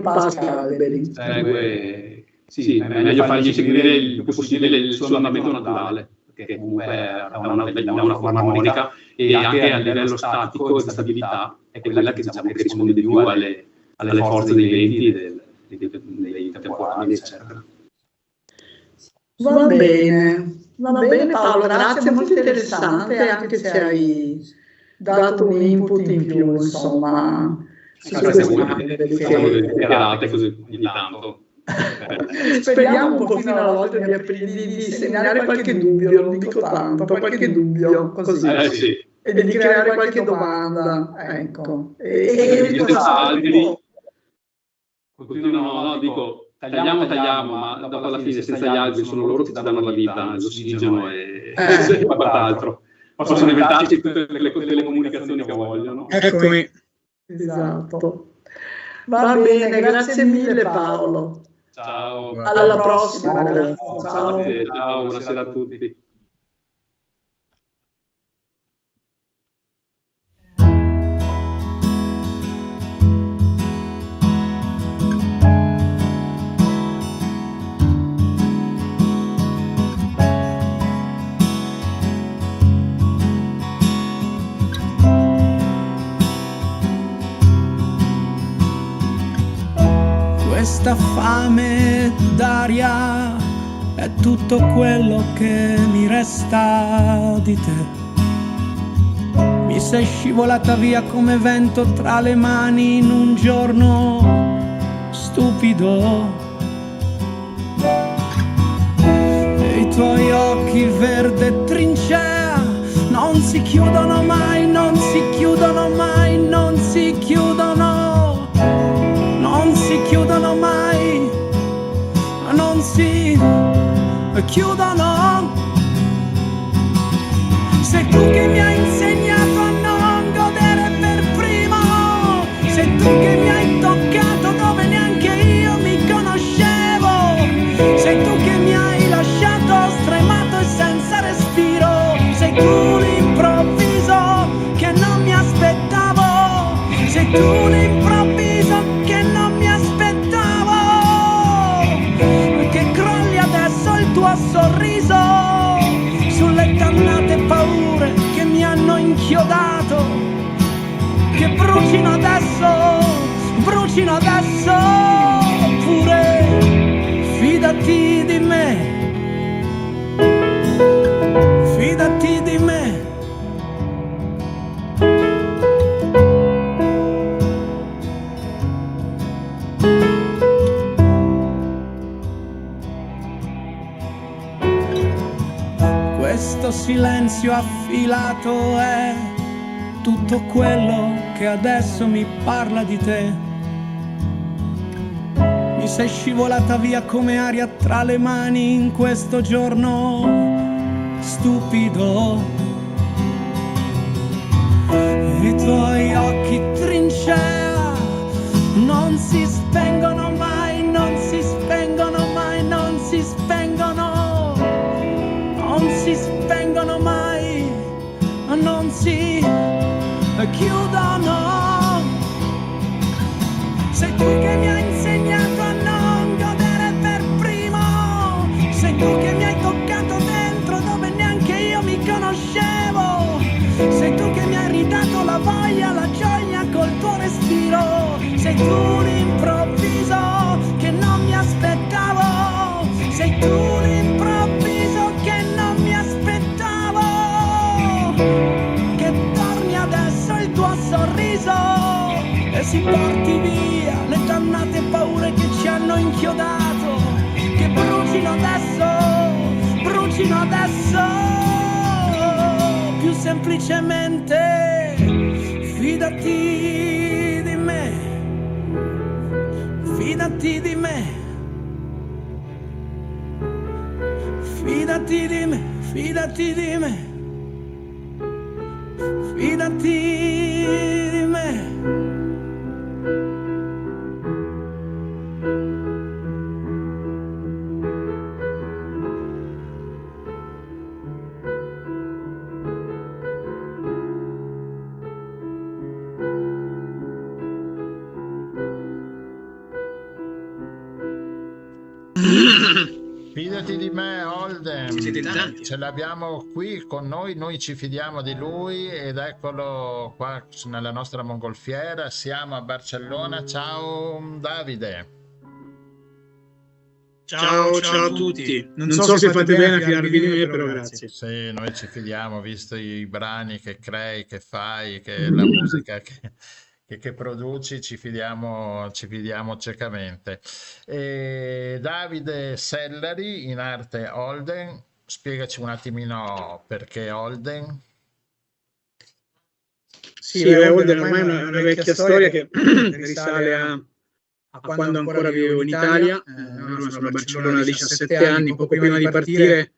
pace gli alberi. Sì, è meglio fargli seguire il più possibile il suo andamento naturale, perché comunque ha una forma armonica, e anche a livello statico e di stabilità è quella che, diciamo, che risponde di più alle forze dei venti, dei temporali, eccetera. Va bene Paolo, grazie, molto interessante, anche se hai dato un input in più, insomma. Grazie a voi, siamo dedicate così ogni tanto. Speriamo un po' fino alla volta di segnare qualche dubbio, non dico tanto, qualche dubbio, così. Sì. E di creare qualche domanda, ecco. Continuano, dico, tagliamo, ma dopo alla fine senza gli alberi sono loro che danno la vita, l'ossigeno e quant'altro. Possono inventarci tutte le comunicazioni che vogliono. Eccomi. Esatto. Va bene, grazie mille Paolo. Ciao. Alla prossima. Ciao, buonasera a tutti. Questa fame d'aria è tutto quello che mi resta di te. Mi sei scivolata via come vento tra le mani in un giorno stupido. E i tuoi occhi verde trincea non si chiudono mai, non si chiudono mai, non si chiudono. Non si chiudono mai, non si chiudono. Sei tu che mi hai insegnato a non godere per primo, sei tu che mi hai toccato dove neanche io mi conoscevo, sei tu che mi hai lasciato stremato e senza respiro, sei tu l'improvviso che non mi aspettavo, sei tu l'improvviso che non mi aspettavo, che crolli adesso il tuo sorriso sulle dannate paure che mi hanno inchiodato, che brucino adesso, oppure fidati di me, fidati di me. Questo silenzio affilato è tutto quello che adesso mi parla di te. Mi sei scivolata via come aria tra le mani in questo giorno stupido. E i tuoi occhi trincea non si spengono mai, non si spengono mai, non si spengono, non si spengono mai, non si chiudono. Sei tu che mi hai insegnato a non godere per primo, sei tu che mi hai toccato dentro dove neanche io mi conoscevo, sei tu che mi hai ridato la voglia, la gioia col tuo respiro, sei tu l'improvviso che non mi aspettavo, sei tu l'improvviso che non mi aspettavo, che torni adesso il tuo sorriso e si porti via le dannate paure che ci hanno inchiodato, che brucino adesso, più semplicemente fidati di me, fidati di me, fidati di me, fidati di me, fidati di me. Fidati di me, Holden. Ce l'abbiamo qui con noi ci fidiamo di lui ed eccolo qua nella nostra mongolfiera. Siamo a Barcellona. Ciao Davide. Ciao a tutti. Non so se fate bene a fidarvi di me, però grazie. Sì, noi ci fidiamo, visto i brani che crei, che fai, che la musica che che produci, ci fidiamo ciecamente. Davide Sellari, in arte Holden, spiegaci un attimino perché Holden. Sì, Holden ormai è una vecchia storia che risale a quando ancora vivevo in Italia. Sono a Barcellona da 17 anni, poco prima di partire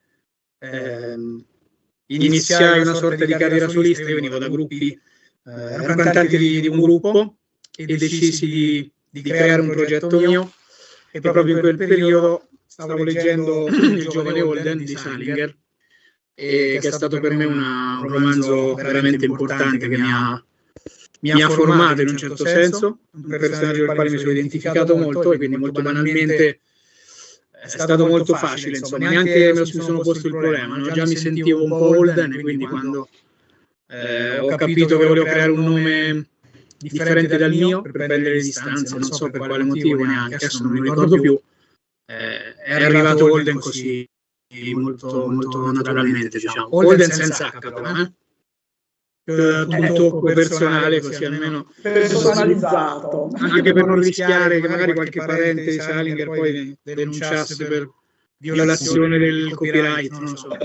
iniziai una sorta di carriera solista. Io venivo da gruppi, ero cantante di un gruppo e decisi di creare un progetto mio, e proprio in quel periodo stavo leggendo Il giovane Holden di Salinger, che è stato per me un romanzo veramente importante che mi ha formato in un certo senso, un personaggio del quale mi sono identificato molto, e quindi molto banalmente è stato molto facile, insomma, neanche mi sono posto il problema, no? Già mi sentivo un po' Holden, e quindi quando ho capito che volevo creare un nome differente dal mio per prendere le distanze, non so per quale motivo neanche, adesso non mi ricordo più, è arrivato Holden così, molto, molto naturalmente, diciamo. Holden senza H, però, un tocco personale, così almeno personalizzato, anche per non rischiare che magari qualche parente di Salinger poi denunciasse per violazione del copyright, non lo so.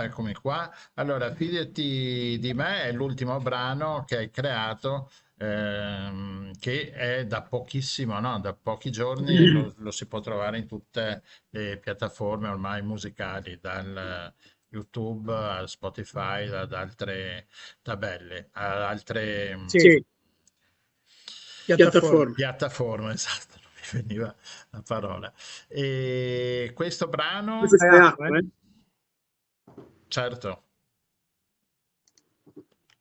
Eccomi qua. Allora, Fidati di me è l'ultimo brano che hai creato, che è da pochissimo, no? Da pochi giorni, lo si può trovare in tutte le piattaforme ormai musicali, dal YouTube a Spotify, ad altre tabelle, ad altre Sì, piattaforme. Esatto, non mi veniva la parola. E questo brano, Questo è acqua, certo,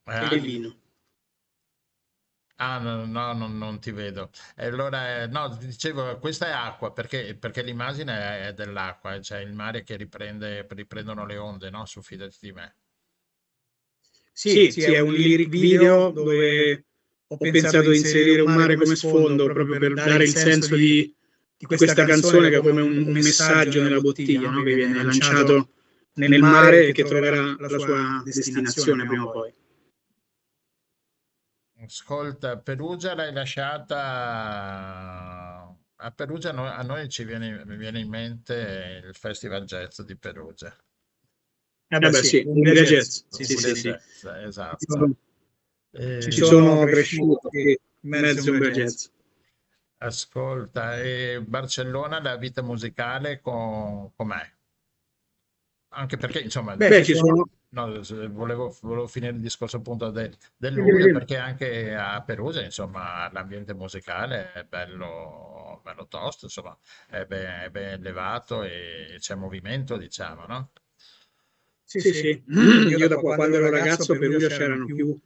e vino. Ah, no, non ti vedo. E allora, no, dicevo, questa è acqua perché l'immagine è dell'acqua, cioè il mare che riprendono le onde, no? Su Fidati di me. Sì, è un lyric video dove ho pensato di inserire un mare come sfondo, proprio per dare il senso di questa canzone, che è come un messaggio nella bottiglia, no? Che viene lanciato nel mare e che troverà la sua destinazione prima o poi. Ascolta, Perugia l'hai lasciata. A Perugia a noi mi viene in mente il Festival Jazz di Perugia. Sì, Umbria Jazz. Sì. Esatto. Ci sono cresciuto in mezzo a Umbria Jazz. Ascolta, e Barcellona, la vita musicale com'è? Anche perché, insomma, ci sono... No, volevo finire il discorso appunto del luglio, perché anche a Perugia, insomma, l'ambiente musicale è bello tosto, insomma, è ben elevato e c'è movimento, diciamo, no? Sì. Io da quando ero ragazzo a Perugia c'erano più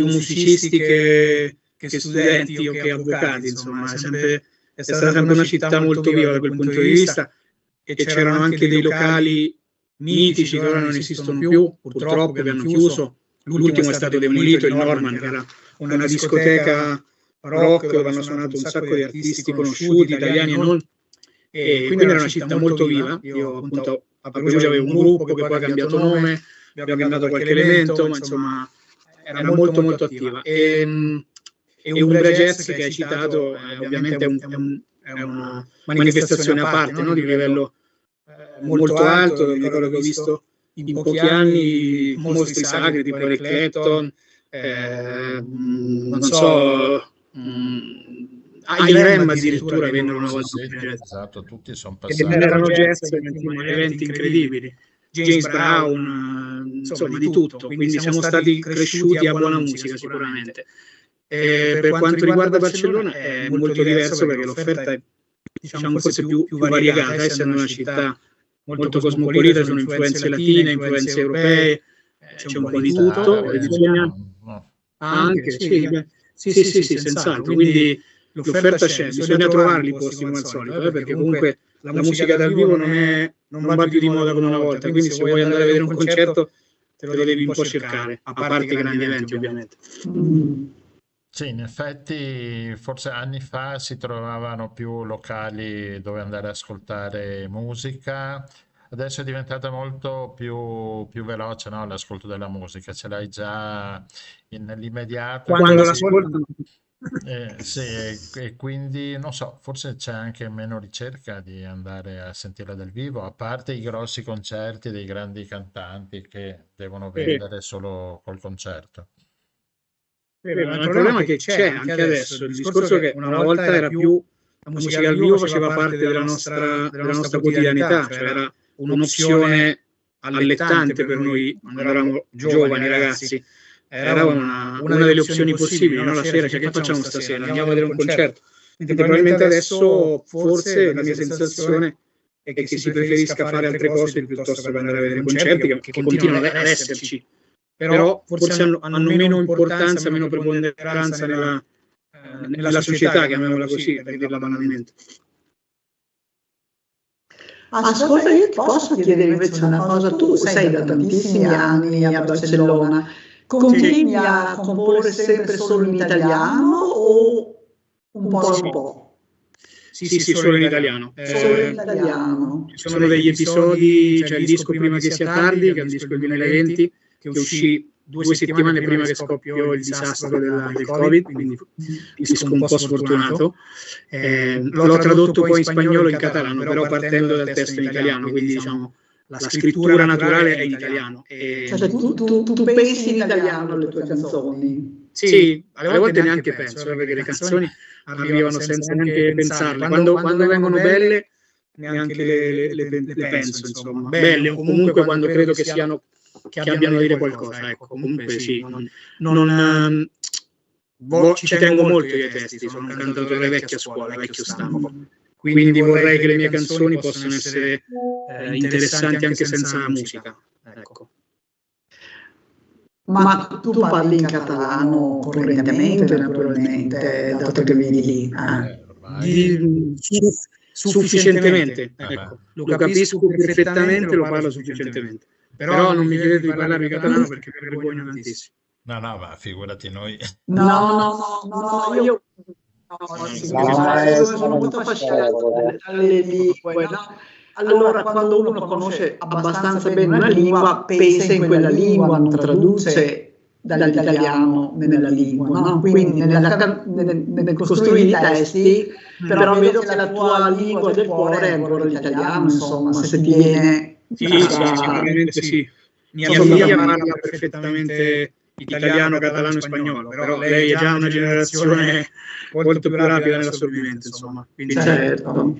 musicisti che studenti o che avvocati, insomma, è stata sempre una città molto viva da quel punto di vista, e c'erano anche dei locali mitici che ora non esistono più, purtroppo, che hanno chiuso. L'ultimo è stato demolito, il Norman, che era una discoteca rock dove hanno suonato un sacco di artisti conosciuti, italiani e non, e quindi era una città molto viva. Io appunto a Perugia avevo un gruppo che poi ha cambiato nome, abbiamo cambiato qualche elemento, ma insomma era molto molto attiva. E Umbria Jazz, che hai citato, ovviamente è una manifestazione a parte, no? Di livello molto alto. Mi ricordo che ho visto in pochi anni mostri sacri tipo Eric Clapton, non so, IREM addirittura vennero una volta. Esatto, tutti sono passati. Ed erano jazz, eventi incredibili. James Brown, insomma di tutto. Quindi siamo stati cresciuti a buona musica sicuramente. Per quanto riguarda Barcellona è molto diverso, perché l'offerta è, diciamo, forse più variegata, essendo una città molto cosmopolita, sono influenze latine, influenze europee, c'è un po' di tutto. Anche, sì, senz'altro. Quindi l'offerta c'è, bisogna trovarli i posti come al solito, perché comunque la musica dal vivo non va più di moda come una volta, quindi se vuoi andare a vedere un concerto te lo devi un po' cercare, a parte i grandi eventi ovviamente. Sì, in effetti forse anni fa si trovavano più locali dove andare ad ascoltare musica. adesso è diventata molto più veloce, no? L'ascolto della musica, ce l'hai già nell'immediato. Quando l'ascolto. Sì, e quindi non so, forse c'è anche meno ricerca di andare a sentirla dal vivo, a parte i grossi concerti dei grandi cantanti che devono vendere solo col concerto. Il problema è che c'è anche adesso, il discorso che una volta era più la musica dal vivo faceva parte della nostra quotidianità, cioè era un'opzione allettante per noi quando eravamo giovani ragazzi, era una delle opzioni possibili, no? La sera, cioè, che facciamo stasera? Andiamo a vedere un concerto. Probabilmente adesso forse la mia sensazione è che si preferisca fare altre cose piuttosto che andare a vedere concerti che continuano ad esserci, però forse hanno meno importanza, meno preponderanza nella società, chiamiamola così, per dirla banalmente. Ascolta, io ti posso chiedere invece una cosa, tu sei da tantissimi anni a Barcellona, continui a comporre sempre solo in italiano o un po'? Sì, solo in italiano. Solo in italiano. Ci sono degli episodi, c'è il disco Prima che sia tardi, che è un disco del 2020, che uscì 2 settimane prima che scoppiò il disastro del Covid, quindi disco un po' sfortunato. L'ho tradotto poi in spagnolo e in catalano, però partendo dal testo in italiano, quindi diciamo la scrittura naturale è in italiano. Cioè, tu pensi in italiano alle tue canzoni? Sì, alle volte neanche penso, perché le canzoni arrivano senza neanche pensarle. Quando vengono belle, neanche le penso, insomma. Belle, o comunque quando credo che abbiano da dire qualcosa, ecco. Comunque sì, ci tengo molto ai testi, sono un cantautore vecchia scuola, vecchio stampo. Quindi vorrei che le mie canzoni possano essere interessanti anche senza la musica, ecco. Ma tu parli in catalano correntemente, naturalmente, dato che vivi lì. Sufficientemente, ecco. Lo capisco perfettamente, lo parlo sufficientemente. Però non mi chiedete di parlare catalano perché mi vergogno tantissimo. No, ma figurati noi. No, io sono molto affascinato dalle lingue, no? Allora, quando uno conosce abbastanza bene una lingua, pensa in quella lingua, non traduce dall'italiano nella lingua, no? Quindi nel costruire i testi, però vedo che la tua lingua del cuore è ancora l'italiano, insomma, se ti viene... Sì, sicuramente sì. Mia figlia parla perfettamente italiano, catalano e spagnolo, però lei è già una generazione molto più rapida nell'assorbimento, insomma. Quindi Certo.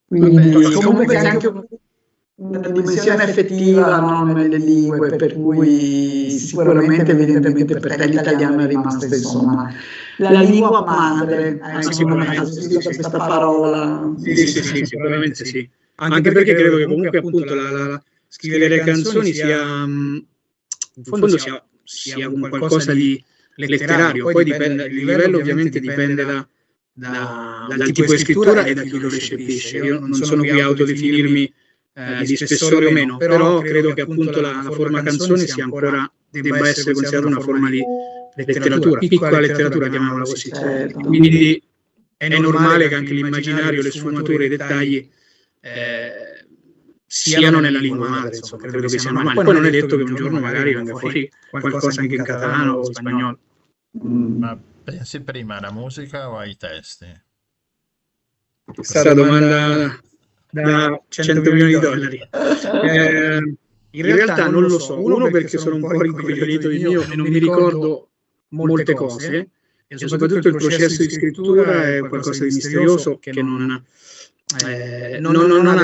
Quindi comunque c'è anche una dimensione affettiva, no, nelle lingue, per cui sicuramente, evidentemente per te l'italiano è rimasto, insomma, la lingua madre, questa parola. Sì, sicuramente sì. Anche perché credo che comunque appunto scrivere le canzoni in fondo sia un qualcosa di letterario, poi dipende, il livello ovviamente dipende dal tipo di scrittura e da chi lo recepisce. Io non sono qui a autodefinirmi di spessore o meno, però credo che appunto la forma canzone debba essere considerata una forma di letteratura, piccola letteratura, chiamiamola così. Certo. Quindi è normale che anche l'immaginario, le sfumature, i dettagli siano nella lingua madre, insomma, credo che sia normale. Poi non è detto che un giorno magari venga fuori qualcosa anche in catalano o in spagnolo. Ma pensi prima alla musica o ai testi? Questa domanda da 100 milioni di dollari. In realtà non lo so. Uno, perché sono un po' rincoglionito di mio e non mi ricordo molte cose, e soprattutto il processo di scrittura è qualcosa di misterioso che non ha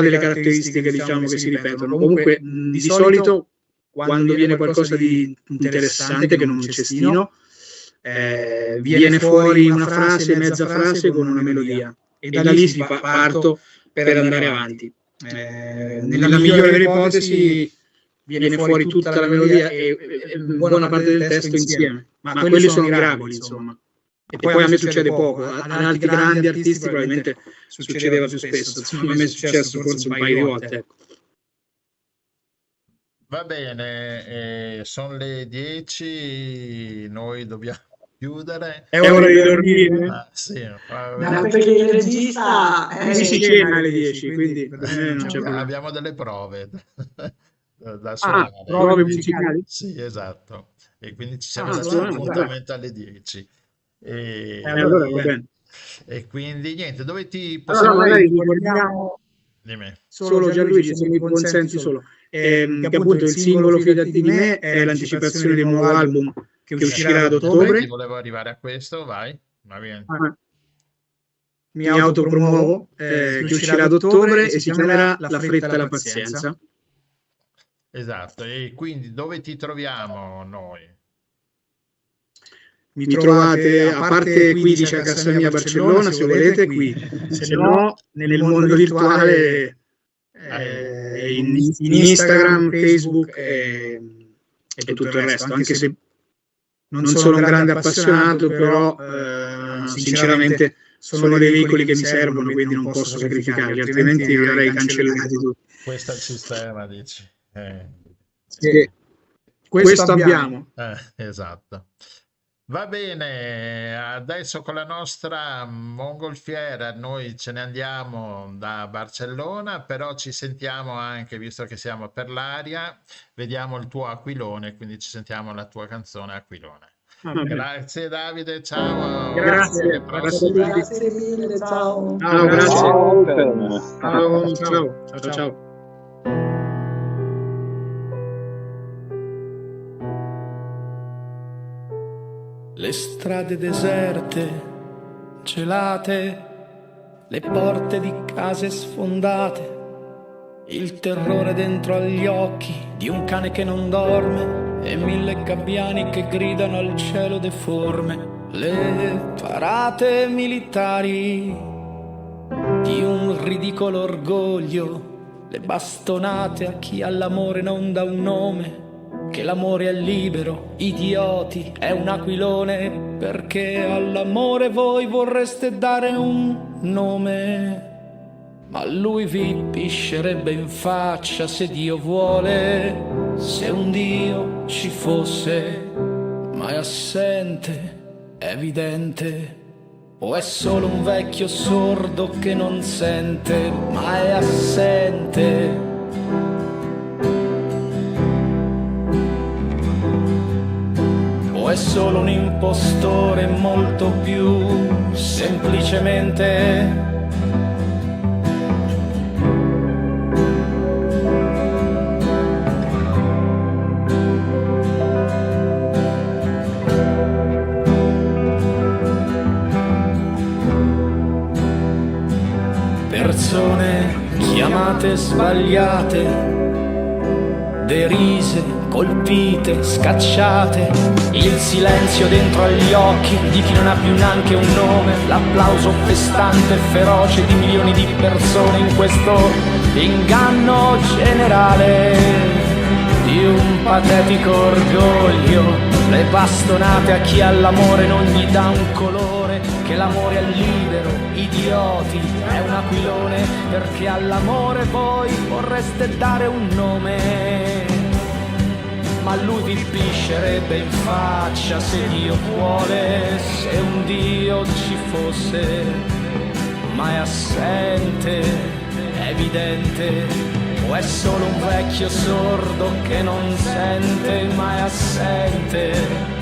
delle caratteristiche, diciamo, che si ripetono. Comunque, di solito, quando viene qualcosa di interessante, che non un cestino, viene fuori una frase, mezza frase con una melodia, e da lì parto per andare avanti. Nella migliore delle ipotesi viene fuori tutta la melodia e buona parte del testo insieme, ma quelli sono miracoli, insomma. E poi a me succede poco, ad altri grandi artisti probabilmente succedeva più spesso, insomma, a me è successo forse un paio di volte, ecco. Va bene, sono le 10, noi dobbiamo chiudere. È ora di dormire? Sì, No, perché il regista si cena alle 10, quindi per me non c'è problema. abbiamo delle prove da suonare. Prove musicali? Sì, esatto. E quindi ci siamo dati appuntamento alle 10. Allora va bene. E quindi niente, dove ti possiamo... Allora magari ricordiamo solo Gianluigi, se mi consenti solo, che appunto il singolo Fidati di me è l'anticipazione di un nuovo album che uscirà ad ottobre. Volevo arrivare a questo, vai. Mi autopromuovo, che uscirà ad ottobre e si chiamerà La fretta e la pazienza. Esatto, e quindi dove ti troviamo noi? Mi trovate, a parte qui di casa mia a Barcellona, se volete, qui, se no nel mondo virtuale, in Instagram, Facebook e tutto il resto, anche se non sono un grande appassionato, però sinceramente sono dei veicoli che mi servono, quindi non posso sacrificarli, altrimenti li avrei cancellati tutti. Questo è il sistema, dici? Sì, questo abbiamo. Esatto. Va bene, adesso con la nostra mongolfiera noi ce ne andiamo da Barcellona, però ci sentiamo anche, visto che siamo per l'aria, vediamo il tuo Aquilone, quindi ci sentiamo la tua canzone Aquilone. Grazie Davide, ciao. Grazie mille, ciao. Ciao, grazie. Ciao. Le strade deserte, gelate, le porte di case sfondate, il terrore dentro agli occhi di un cane che non dorme e 1000 gabbiani che gridano al cielo deforme, le parate militari di un ridicolo orgoglio, le bastonate a chi all'amore non dà un nome, che l'amore è libero, idioti, è un aquilone, perché all'amore voi vorreste dare un nome. Ma lui vi piscerebbe in faccia se Dio vuole, se un Dio ci fosse, ma è assente, è evidente, o è solo un vecchio sordo che non sente, ma è assente. O è solo un impostore molto più semplicemente. Persone chiamate sbagliate, derise, colpite, scacciate, il silenzio dentro agli occhi di chi non ha più neanche un nome, l'applauso festante e feroce di milioni di persone in questo inganno generale di un patetico orgoglio, le bastonate a chi all'amore non gli dà un colore, che l'amore è libero, idioti, è un aquilone, perché all'amore voi vorreste dare un nome. Ma lui vi piscerebbe in faccia se Dio vuole, se un Dio ci fosse, ma è assente, è evidente, o è solo un vecchio sordo che non sente, ma è assente.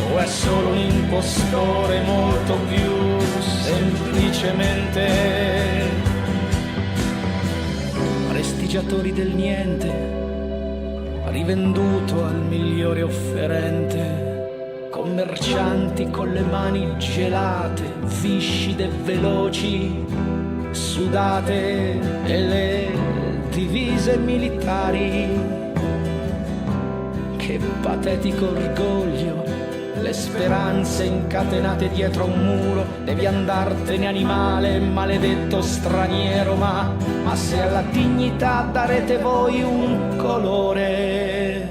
O è solo un impostore molto più semplicemente. Prestigiatori del niente, rivenduto al migliore offerente, commercianti con le mani gelate, viscide e veloci, sudate e le divise militari. Che patetico orgoglio, le speranze incatenate dietro un muro, devi andartene animale, maledetto straniero, ma se alla dignità darete voi un colore.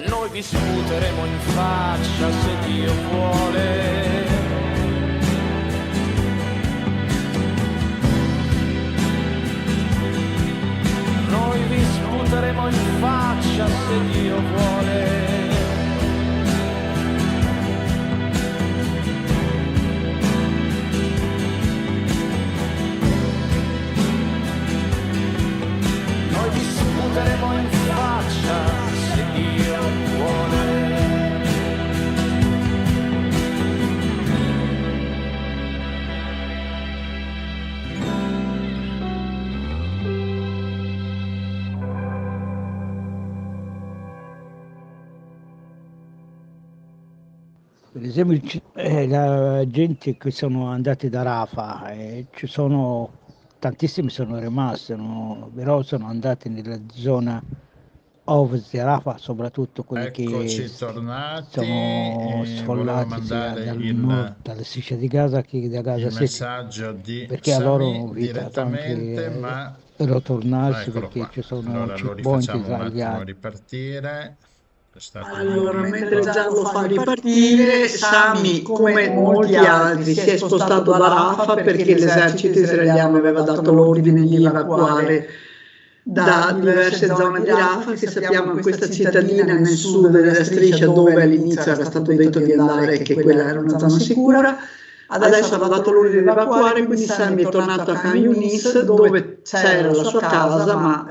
Noi vi sputeremo in faccia se Dio vuole. se Dio vuole. Noi vi sputeremo in faccia se Dio vuole. Per esempio, la gente che sono andati da Rafah, ci sono tantissimi sono rimasti, no? Però sono andati nella zona ovest di Rafah, soprattutto quelli Eccoci che tornati. sono Volevo sfollati sia mandare dal nord, dalla striscia di Gaza che da Gaza il City, messaggio di perché a loro Sami hanno evitato direttamente, anche ma ritornarsi eccolo perché qua. ci sono Allora lo checkpoint rifacciamo un attimo tagliati. ripartire. È stato Allora, un mentre momento. Gian lo fa ripartire, Sami, come molti altri, si è spostato da Rafah perché l'esercito israeliano aveva dato l'ordine di evacuare da diverse zone di Rafah, che sappiamo che questa cittadina nel sud della striscia, dove all'inizio era stato detto di andare, che quella era una zona sicura, adesso hanno dato l'ordine di evacuare, quindi Sami è tornato a Khan Yunis, dove c'era la sua casa, ma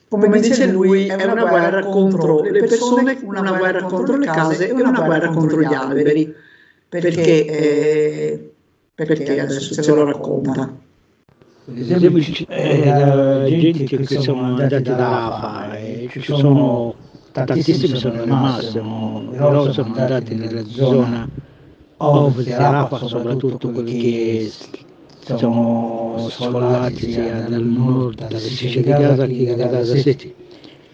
come dice lui, è una guerra contro le persone, una guerra contro le case e una guerra contro gli alberi, perché adesso ce lo racconta. Per esempio, la gente che sono andati da Rafah, ci sono tantissimi sono rimasti, no? Però sono andati nella zona ovest di Rafah, soprattutto quelli che sono sfollati sia dal nord, dalla striscia di Gaza che da Gaza City,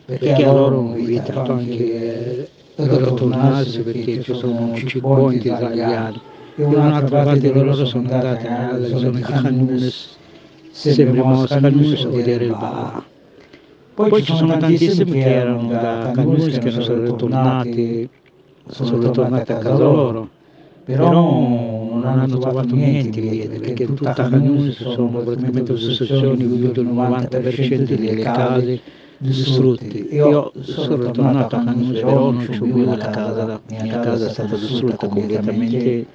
perché a loro hanno evitato anche ritornarsi perché ci sono checkpoint israeliani. E un'altra parte di loro sono andati alla zona di Khan Yunis, sembriamo a Khan Yunis a vedere il Ba'a. Poi ci sono tantissimi che erano da Khan Yunis che sono ritornati a casa loro, però non hanno trovato niente di vedere, perché tutta Khan Yunis sono praticamente associazioni, più del 90% delle case distrutte. Io sono tornato a Khan Yunis, però non c'ho più la casa, la mia casa è stata distrutta completamente.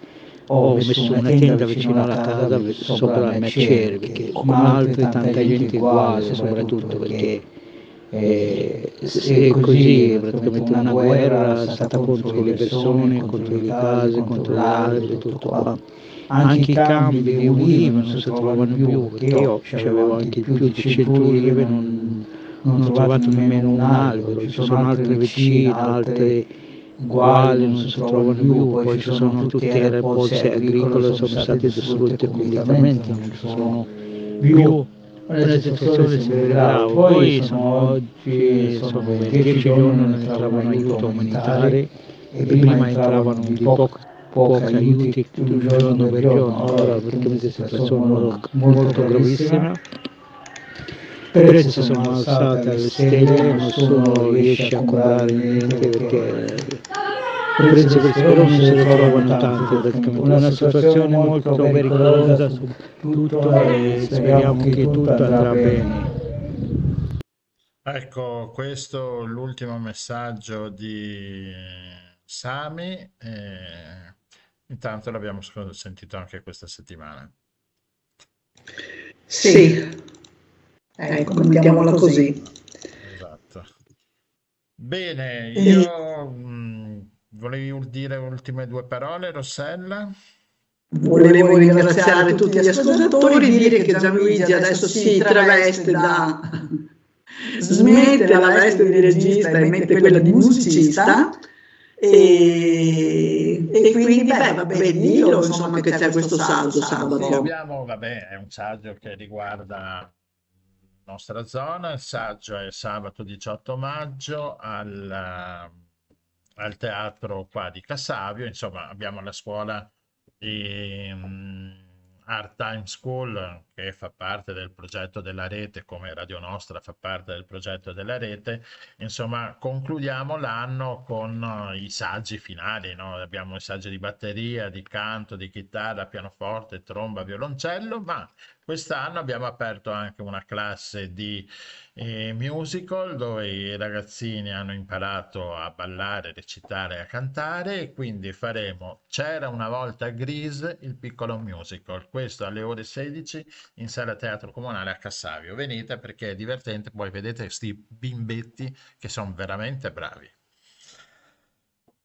Ho messo una tenda vicino alla casa sopra la mia cerve, perché come altre tanta gente uguale, soprattutto perché se è così, praticamente una guerra è stata contro le persone, contro le case, contro le alberi, tutto qua. Anche i campi di ulive non si trovano più, perché io avevo anche più di 100 ulive, non ho trovato nemmeno un albero, ci sono altre vicine, altre uguali, non si trovano più, poi ci sono tutte le pozze agricole, sono state distrutte completamente, non ci sono più. La situazione si vedrà. Poi oggi sono 10 giorni non entravano aiuto umanitario e prima entravano di pochi aiuti giorno per giorno, ora praticamente la situazione è molto gravissima. I prezzi si sono alzati alle stelle, nessuno riesce a comprare niente perché i prezzi però non si trovano tanto, praticamente una situazione molto pericolosa su tutto e speriamo che tutto andrà bene. Ecco, questo è l'ultimo messaggio di Sami. Intanto l'abbiamo sentito anche questa settimana. Sì, ecco, mettiamola così. Esatto. Bene, io volevi dire ultime due parole, Rossella? Volevo ringraziare tutti gli ascoltatori, dire che Gianluigi adesso si traveste smette la veste di regista e mette quella di musicista e quindi vabbè, dillo insomma che c'è questo saggio sabato. È un saggio che riguarda la nostra zona, il saggio è sabato 18 maggio al teatro qua di Cassavio, insomma abbiamo la scuola Art Time School, che fa parte del progetto della rete, come Radio Nostra fa parte del progetto della rete. Insomma, concludiamo l'anno con i saggi finali, no? Abbiamo i saggi di batteria, di canto, di chitarra, pianoforte, tromba, violoncello, ma quest'anno abbiamo aperto anche una classe di musical, dove i ragazzini hanno imparato a ballare, recitare e a cantare, e quindi faremo C'era una volta Grease, il piccolo musical, questo alle ore 16 in sala Teatro Comunale a Cassavio. Venite perché è divertente, poi vedete questi bimbetti che sono veramente bravi.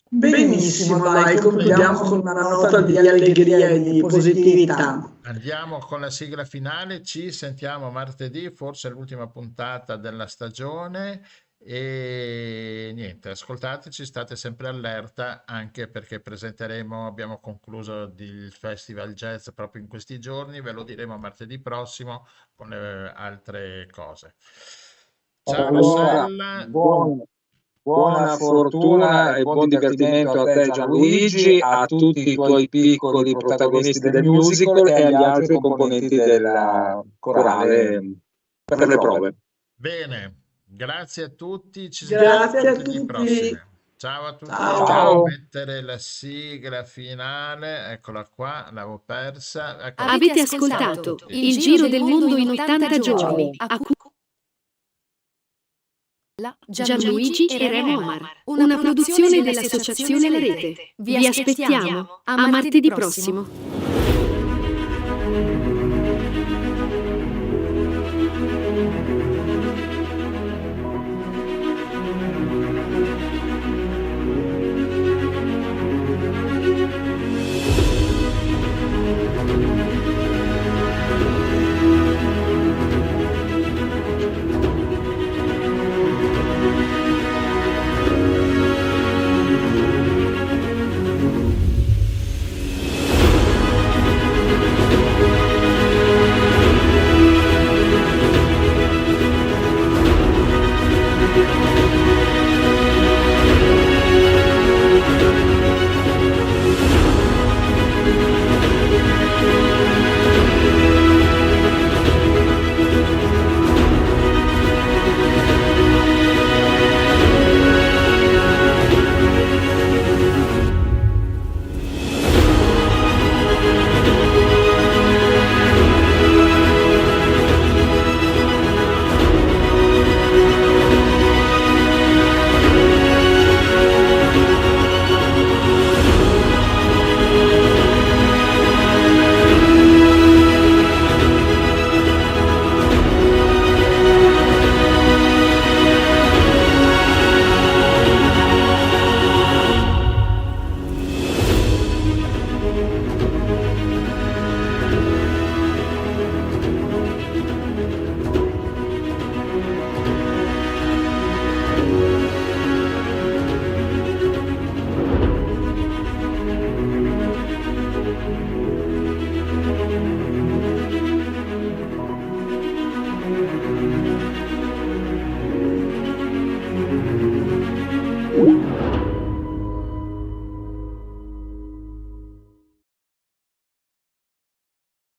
Benissimo, dai, concludiamo con una nota di allegria e di positività. Andiamo con la sigla finale, ci sentiamo martedì, forse l'ultima puntata della stagione, e niente, ascoltateci, state sempre allerta, anche perché abbiamo concluso il Festival Jazz proprio in questi giorni, ve lo diremo martedì prossimo con le altre cose. Ciao Rossella. Buona fortuna e buon divertimento a te Gianluigi, a tutti i tuoi piccoli protagonisti del musical e agli altri componenti della corale per le prove. Bene, grazie a tutti, Grazie a tutti. Prossime. Ciao a tutti. Ciao. Mettere la sigla finale, eccola qua, l'avevo persa. Eccola. Avete ascoltato Il Giro del Mondo in 80 giorni, a cura Gianluigi e Remo Omar, una produzione dell'Associazione La Rete. Vi aspettiamo a martedì prossimo.